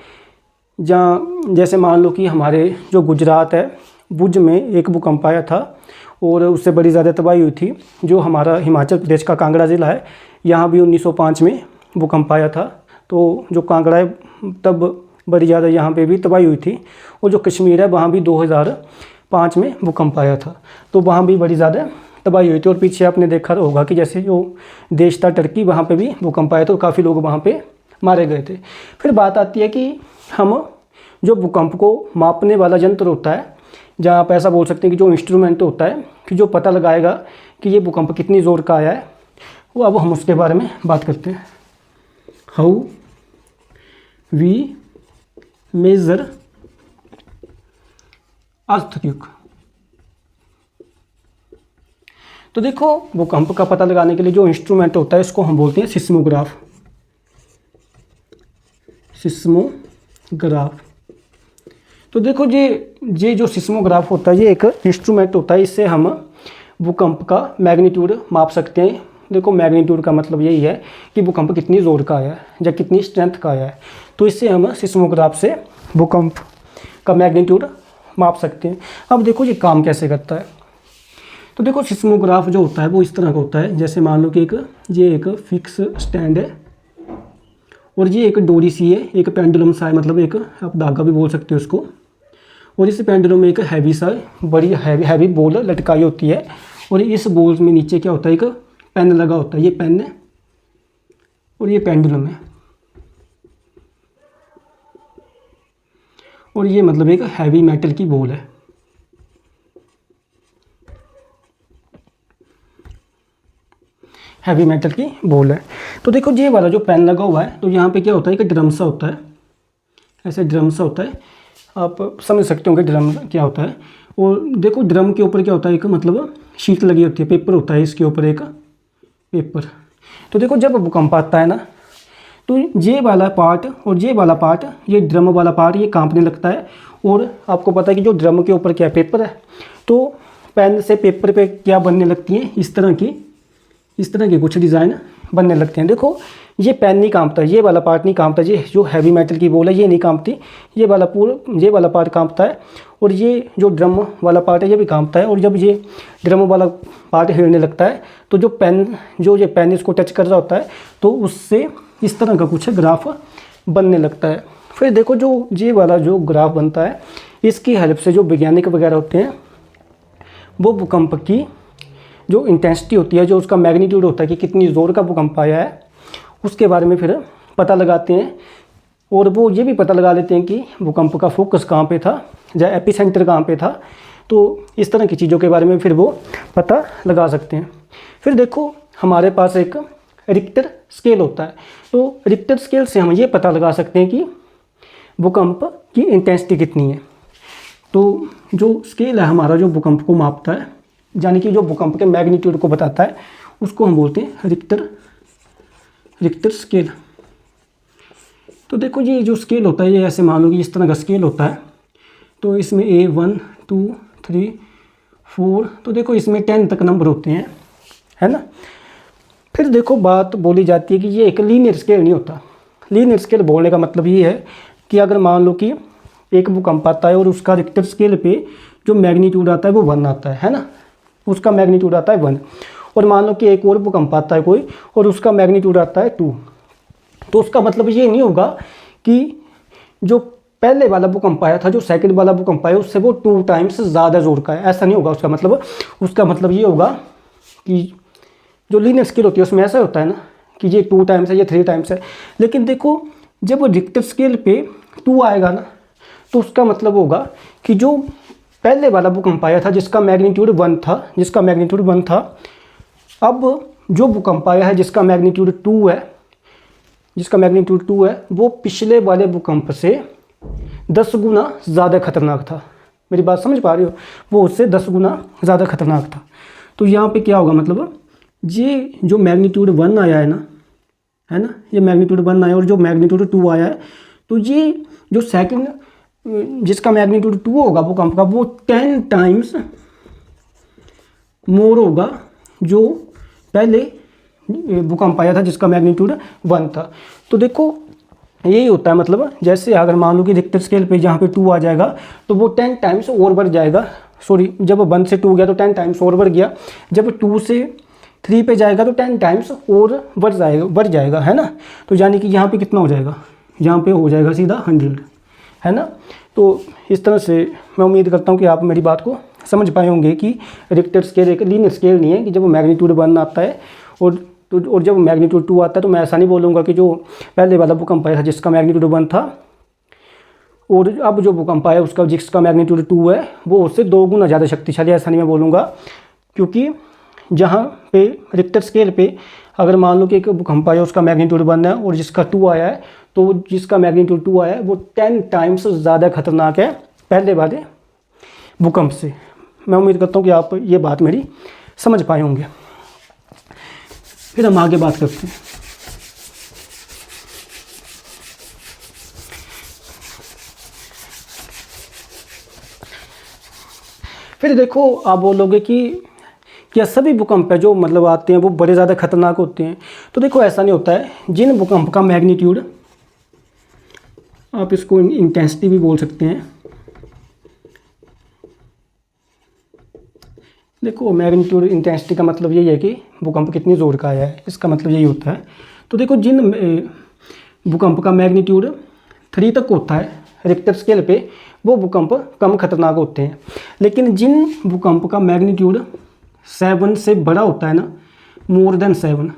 S1: जैसे मान लो कि हमारे जो गुजरात है, भुज में एक भूकंप आया था और उससे बड़ी ज़्यादा तबाही हुई थी। जो हमारा हिमाचल प्रदेश का कांगड़ा ज़िला है, यहाँ भी 1905 में भूकंप आया था। तो जो कांगड़ा है तब बड़ी ज़्यादा यहाँ पे भी तबाही हुई थी, और जो कश्मीर है वहाँ भी 2005 में भूकंप आया था, तो वहाँ भी बड़ी ज़्यादा तबाही हुई थी। और पीछे आपने देखा होगा कि जैसे जो देश था टर्की, वहाँ पे भी भूकंप आया तो काफ़ी लोग वहाँ पे मारे गए थे। फिर बात आती है कि हम जो भूकंप को मापने वाला यंत्र होता है, जहाँ आप ऐसा बोल सकते हैं कि जो इंस्ट्रूमेंट होता है कि जो पता लगाएगा कि ये भूकंप कितनी ज़ोर का आया है, वो अब हम उसके बारे में बात करते हैं। How we measure earthquake. तो देखो भूकंप का पता लगाने के लिए जो इंस्ट्रूमेंट होता है इसको हम बोलते हैं सिस्मोग्राफ। तो देखो ये जो सिस्मोग्राफ होता है ये एक इंस्ट्रूमेंट होता है, इससे हम भूकंप का मैग्नीट्यूड माप सकते हैं। देखो मैग्नीट्यूड का मतलब यही है कि भूकंप कितनी ज़ोर का आया है या कितनी स्ट्रेंथ का आया है, तो इससे हम सिस्मोग्राफ से भूकंप का मैग्नीट्यूड माप सकते हैं। अब देखो ये काम कैसे करता है। तो देखो सिस्मोग्राफ जो होता है वो इस तरह का होता है, जैसे मान लो कि ये एक फिक्स स्टैंड है और ये एक डोरी सी है, एक पेंडुलम सा है, मतलब एक आप धागा भी बोल सकते हो उसको। और इस पेंडुलम में एक हैवी सा बड़ी हैवी बॉल लटकाई होती है, और इस बॉल में नीचे क्या होता है, एक पेन लगा होता है। ये पेन है और ये पेंडुलम है, और ये मतलब एक हैवी मेटल की बॉल है। हैवी मेटल की बॉल है। तो देखो ये वाला जो पेन लगा हुआ है, तो यहाँ पे क्या होता है कि ड्रम सा होता है, ऐसे ड्रम सा होता है, आप समझ सकते होंगे ड्रम क्या होता है। और देखो ड्रम के ऊपर क्या होता है, एक मतलब शीट लगी होती है, पेपर होता है इसके ऊपर एक पेपर। तो देखो जब भूकंप आता है ना, तो ये वाला पार्ट और ये वाला पार्ट, ये ड्रम वाला पार्ट ये कांपने लगता है। और आपको पता है कि जो ड्रम के ऊपर क्या पेपर है, तो पेन से पेपर पे क्या बनने लगती है, इस तरह की इस तरह के कुछ डिज़ाइन बनने लगते हैं। देखो ये पेन नहीं कांपता, ये वाला पार्ट नहीं कांपता, ये जो हैवी मेटल की बॉल है ये नहीं कांपती, ये वाला पार्ट कांपता है, और ये जो ड्रम वाला पार्ट है ये भी कांपता है। और जब ये ड्रम वाला पार्ट हिलने लगता है तो ये पेन इसको टच कर रहा होता है तो उससे इस तरह का कुछ ग्राफ बनने लगता है। फिर देखो जो ये वाला जो ग्राफ बनता है, इसकी हेल्प से जो वैज्ञानिक वगैरह होते हैं वो भूकंप की जो इंटेंसिटी होती है, जो उसका मैग्नीट्यूड होता है कि कितनी ज़ोर का भूकंप आया है, उसके बारे में फिर पता लगाते हैं। और वो ये भी पता लगा लेते हैं कि भूकंप का फोकस कहाँ पे था या एपिसेंटर कहाँ पे था। तो इस तरह की चीज़ों के बारे में फिर वो पता लगा सकते हैं। फिर देखो हमारे पास एक रिक्टर स्केल होता है, तो रिक्टर स्केल से हम ये पता लगा सकते हैं कि भूकंप की इंटेंसिटी कितनी है। तो जो स्केल है हमारा जो भूकंप को मापता है, यानी कि जो भूकंप के मैग्नीट्यूड को बताता है, उसको हम बोलते हैं रिक्टर स्केल। तो देखो ये जो स्केल होता है ये ऐसे मान लो कि इस तरह का स्केल होता है। तो इसमें 1 2 3 4, तो देखो इसमें 10 तक नंबर होते हैं, है ना। फिर देखो बात बोली जाती है कि ये एक लीनियर स्केल नहीं होता। लीनियर स्केल बोलने का मतलब ये है कि अगर मान लो कि एक भूकंप आता है और उसका रिक्टर स्केल पे जो मैग्नीट्यूड आता है वो 1 आता है ना, उसका मैग्नीट्यूड आता है 1। और मान लो कि एक और भूकंप आता है कोई और उसका मैग्नीट्यूड आता है 2, तो उसका मतलब ये नहीं होगा कि जो पहले वाला भूकंप आया था, जो सेकंड वाला भूकंप आया उससे वो 2 टाइम्स ज़्यादा जोर का है, ऐसा नहीं होगा उसका मतलब। उसका मतलब ये होगा कि जो लीनियर स्केल होती है उसमें ऐसा होता है ना कि ये 2 टाइम्स है, ये 3 टाइम्स है। लेकिन देखो जब रिक्टर स्केल पे 2 आएगा ना तो उसका मतलब होगा कि जो पहले वाला भूकंप आया था जिसका मैग्नीट्यूड 1 था, अब जो भूकंप आया है जिसका मैग्नीट्यूड 2 है, वो पिछले वाले भूकंप से 10 गुना ज़्यादा खतरनाक था। मेरी बात समझ पा रहे हो? वो उससे 10 गुना ज़्यादा खतरनाक था। तो यहाँ पे क्या होगा, मतलब ये जो मैग्नीट्यूड 1 आया है ना, है ना, ये मैग्नीट्यूड 1 आया और जो मैग्नीट्यूड 2 आया है, तो ये जो सेकंड जिसका मैग्नीट्यूड 2 होगा भूकंप का, वो 10 टाइम्स मोर होगा जो पहले भूकंप आया था जिसका मैग्नीट्यूड 1 था। तो देखो यही होता है, मतलब जैसे अगर मान लो कि रिक्टर स्केल पे जहाँ पे 2 आ जाएगा तो वो 10 टाइम्स और बढ़ जाएगा। सॉरी, जब 1 से 2 गया तो 10 टाइम्स और बढ़ गया, जब 2 से 3 पे जाएगा तो 10 टाइम्स और बढ़ जाएगा, है ना। तो यानी कि यहाँ पे कितना हो जाएगा, यहाँ पे हो जाएगा सीधा 100, है ना। तो इस तरह से मैं उम्मीद करता हूँ कि आप मेरी बात को समझ पाए होंगे कि रिक्टर स्केल एक लीनियर स्केल नहीं है कि जब मैग्नीट्यूड 1 आता है और जब मैग्नीट्यूड 2 आता है तो मैं ऐसा नहीं बोलूँगा कि जो पहले वाला भूकंप आया था जिसका मैग्नीट्यूड 1 था और अब जो भूकंप आया उसका जिसका मैग्नीट्यूड 2 है वो उससे 2 गुना ज़्यादा शक्तिशाली, ऐसा नहीं मैं बोलूँगा। क्योंकि जहाँ पे रिक्टर स्केल पे अगर मान लो कि एक भूकंप आया उसका मैग्नीट्यूड 1 है और जिसका 2 आया है, तो जिसका मैग्नीट्यूड 2 आया है वो 10 टाइम्स ज़्यादा खतरनाक है पहले वाले भूकंप से। मैं उम्मीद करता हूँ कि आप ये बात मेरी समझ पाए होंगे। फिर हम आगे बात करते हैं। फिर देखो आप बोलोगे कि क्या सभी भूकंप है जो मतलब आते हैं वो बड़े ज़्यादा खतरनाक होते हैं? तो देखो ऐसा नहीं होता है। जिन भूकंप का मैग्नीट्यूड, आप इसको इंटेंसिटी भी बोल सकते हैं, देखो मैग्नीट्यूड इंटेंसिटी का मतलब यही है कि भूकंप कितनी ज़ोर का आया है, इसका मतलब यही होता है। तो देखो जिन भूकंप का मैग्नीट्यूड 3 तक होता है रिक्टर स्केल पे, वो भूकंप कम खतरनाक होते हैं। लेकिन जिन भूकंप का मैग्नीट्यूड 7 से बड़ा होता है ना, मोर देन 7,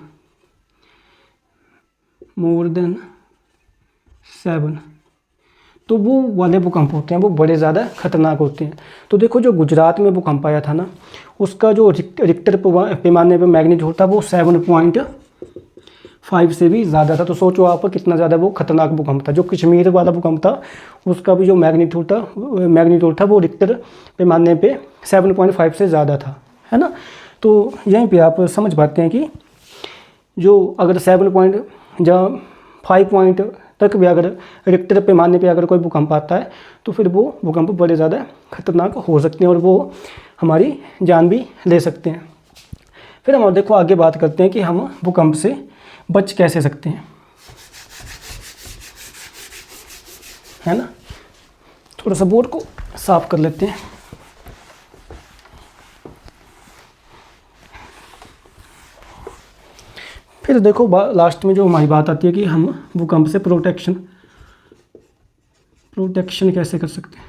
S1: तो वो वाले भूकंप होते हैं वो बड़े ज़्यादा खतरनाक होते हैं। तो देखो जो गुजरात में भूकंप आया था ना, उसका जो रिक्टर पैमाने पे मैग्नीट्यूड था वो 7.5 से भी ज़्यादा था। तो सोचो आप कितना ज़्यादा वो खतरनाक भूकंप था। जो कश्मीर वाला भूकंप था उसका भी जो मैग्नीट्यूड था वो रिक्टर पैमाने पे 7.5 से ज़्यादा था, है ना। तो यहीं पे आप समझ पाते हैं कि जो अगर 7.5 तक भी अगर रिक्टर पैमाने पे अगर कोई भूकंप आता है तो फिर वो भूकंप बड़े ज़्यादा खतरनाक हो सकते हैं और वो हमारी जान भी ले सकते हैं। फिर हम देखो आगे बात करते हैं कि हम भूकंप से बच कैसे सकते हैं, है ना। थोड़ा सा बोर्ड को साफ कर लेते हैं। फिर देखो लास्ट में जो हमारी बात आती है कि हम भूकंप से प्रोटेक्शन कैसे कर सकते हैं,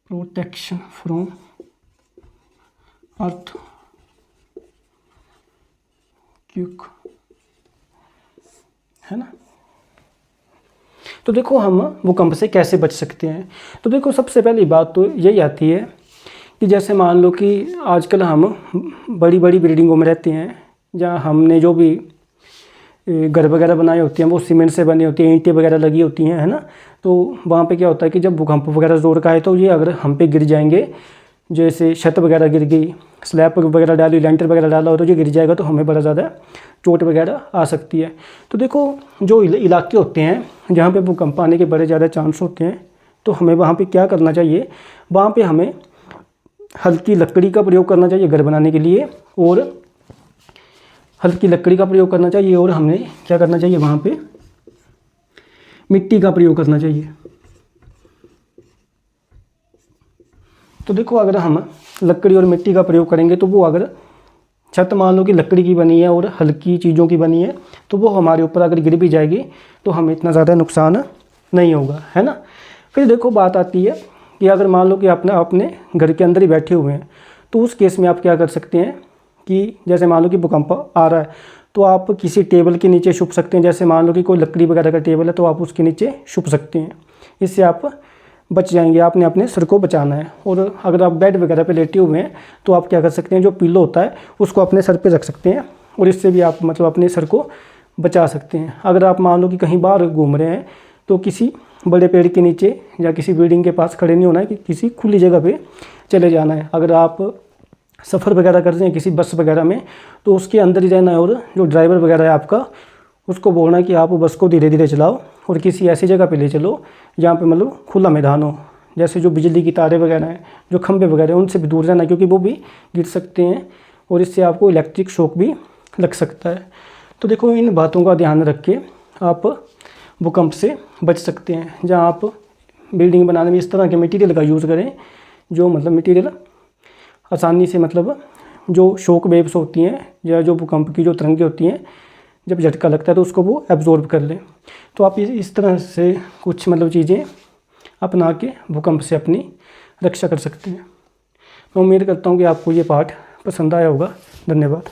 S1: प्रोटेक्शन फ्रॉम अर्थ क्यूक, है ना। तो देखो हम भूकंप से कैसे बच सकते हैं। तो देखो सबसे पहली बात तो यही आती है कि जैसे मान लो कि आजकल हम बड़ी बड़ी बिल्डिंगों में रहते हैं, जहाँ हमने जो भी घर वगैरह बनाए होते हैं वो सीमेंट से बने होती हैं, ईंटें वगैरह लगी होती हैं, है ना। तो वहाँ पे क्या होता है कि जब भूकंप वगैरह ज़ोर का है तो ये अगर हम पे गिर जाएंगे, जैसे छत वगैरह गिर गई, स्लैब वगैरह डाली, लेंटर वगैरह डाला हो तो ये गिर जाएगा तो हमें बड़ा ज़्यादा चोट वगैरह आ सकती है। तो देखो जो इलाके होते हैं जहाँ पे भूकंप आने के बड़े ज़्यादा चांस होते हैं, तो हमें वहाँ पे क्या करना चाहिए, वहाँ पे हमें हल्की लकड़ी का प्रयोग करना चाहिए घर बनाने के लिए, और हल्की लकड़ी का प्रयोग करना चाहिए, और हमें क्या करना चाहिए, वहाँ पे मिट्टी का प्रयोग करना चाहिए। तो देखो अगर हम लकड़ी और मिट्टी का प्रयोग करेंगे तो वो अगर छत मान लो कि लकड़ी की बनी है और हल्की चीज़ों की बनी है तो वो हमारे ऊपर अगर गिर भी जाएगी तो हमें इतना ज़्यादा नुकसान नहीं होगा, है ना। फिर देखो बात आती है कि अगर मान लो कि अपने घर के अंदर ही बैठे हुए हैं तो उस केस में आप क्या कर सकते हैं कि जैसे मान लो कि भूकंप आ रहा है तो आप किसी टेबल के नीचे छुप सकते हैं। जैसे मान लो कि कोई लकड़ी वगैरह का टेबल है तो आप उसके नीचे छुप सकते हैं, इससे आप बच जाएंगे। आपने अपने सर को बचाना है। और अगर आप बेड वगैरह पे लेटे हुए हैं तो आप क्या कर सकते हैं, जो पिल्लो होता है उसको अपने सर पे रख सकते हैं और इससे भी आप मतलब अपने सर को बचा सकते हैं। अगर आप मान लो कि कहीं बाहर घूम रहे हैं तो किसी बड़े पेड़ के नीचे या किसी बिल्डिंग के पास खड़े नहीं होना है, कि किसी खुली जगह पे चले जाना है। अगर आप सफ़र वगैरह कर रहे हैं किसी बस वगैरह में तो उसके अंदर ही रहना है, और जो ड्राइवर वगैरह है आपका उसको बोलना है कि आप बस को धीरे धीरे चलाओ और किसी ऐसी जगह पे ले चलो जहाँ पे मतलब खुला मैदान हो। जैसे जो बिजली की तारें वगैरह हैं, जो खंभे वगैरह हैं, उनसे भी दूर रहना, क्योंकि वो भी गिर सकते हैं और इससे आपको इलेक्ट्रिक शॉक भी लग सकता है। तो देखो इन बातों का ध्यान रख के आप भूकंप से बच सकते हैं। जहाँ आप बिल्डिंग बनाने में इस तरह के मटीरियल का यूज़ करें जो मतलब मटीरियल आसानी से मतलब जो शॉक वेव्स होती हैं या जो भूकंप की जो तरंगें होती हैं जब झटका लगता है तो उसको वो एब्जॉर्ब कर लें। तो आप इस तरह से कुछ मतलब चीज़ें अपना के भूकंप से अपनी रक्षा कर सकते हैं। मैं उम्मीद करता हूँ कि आपको ये पाठ पसंद आया होगा। धन्यवाद।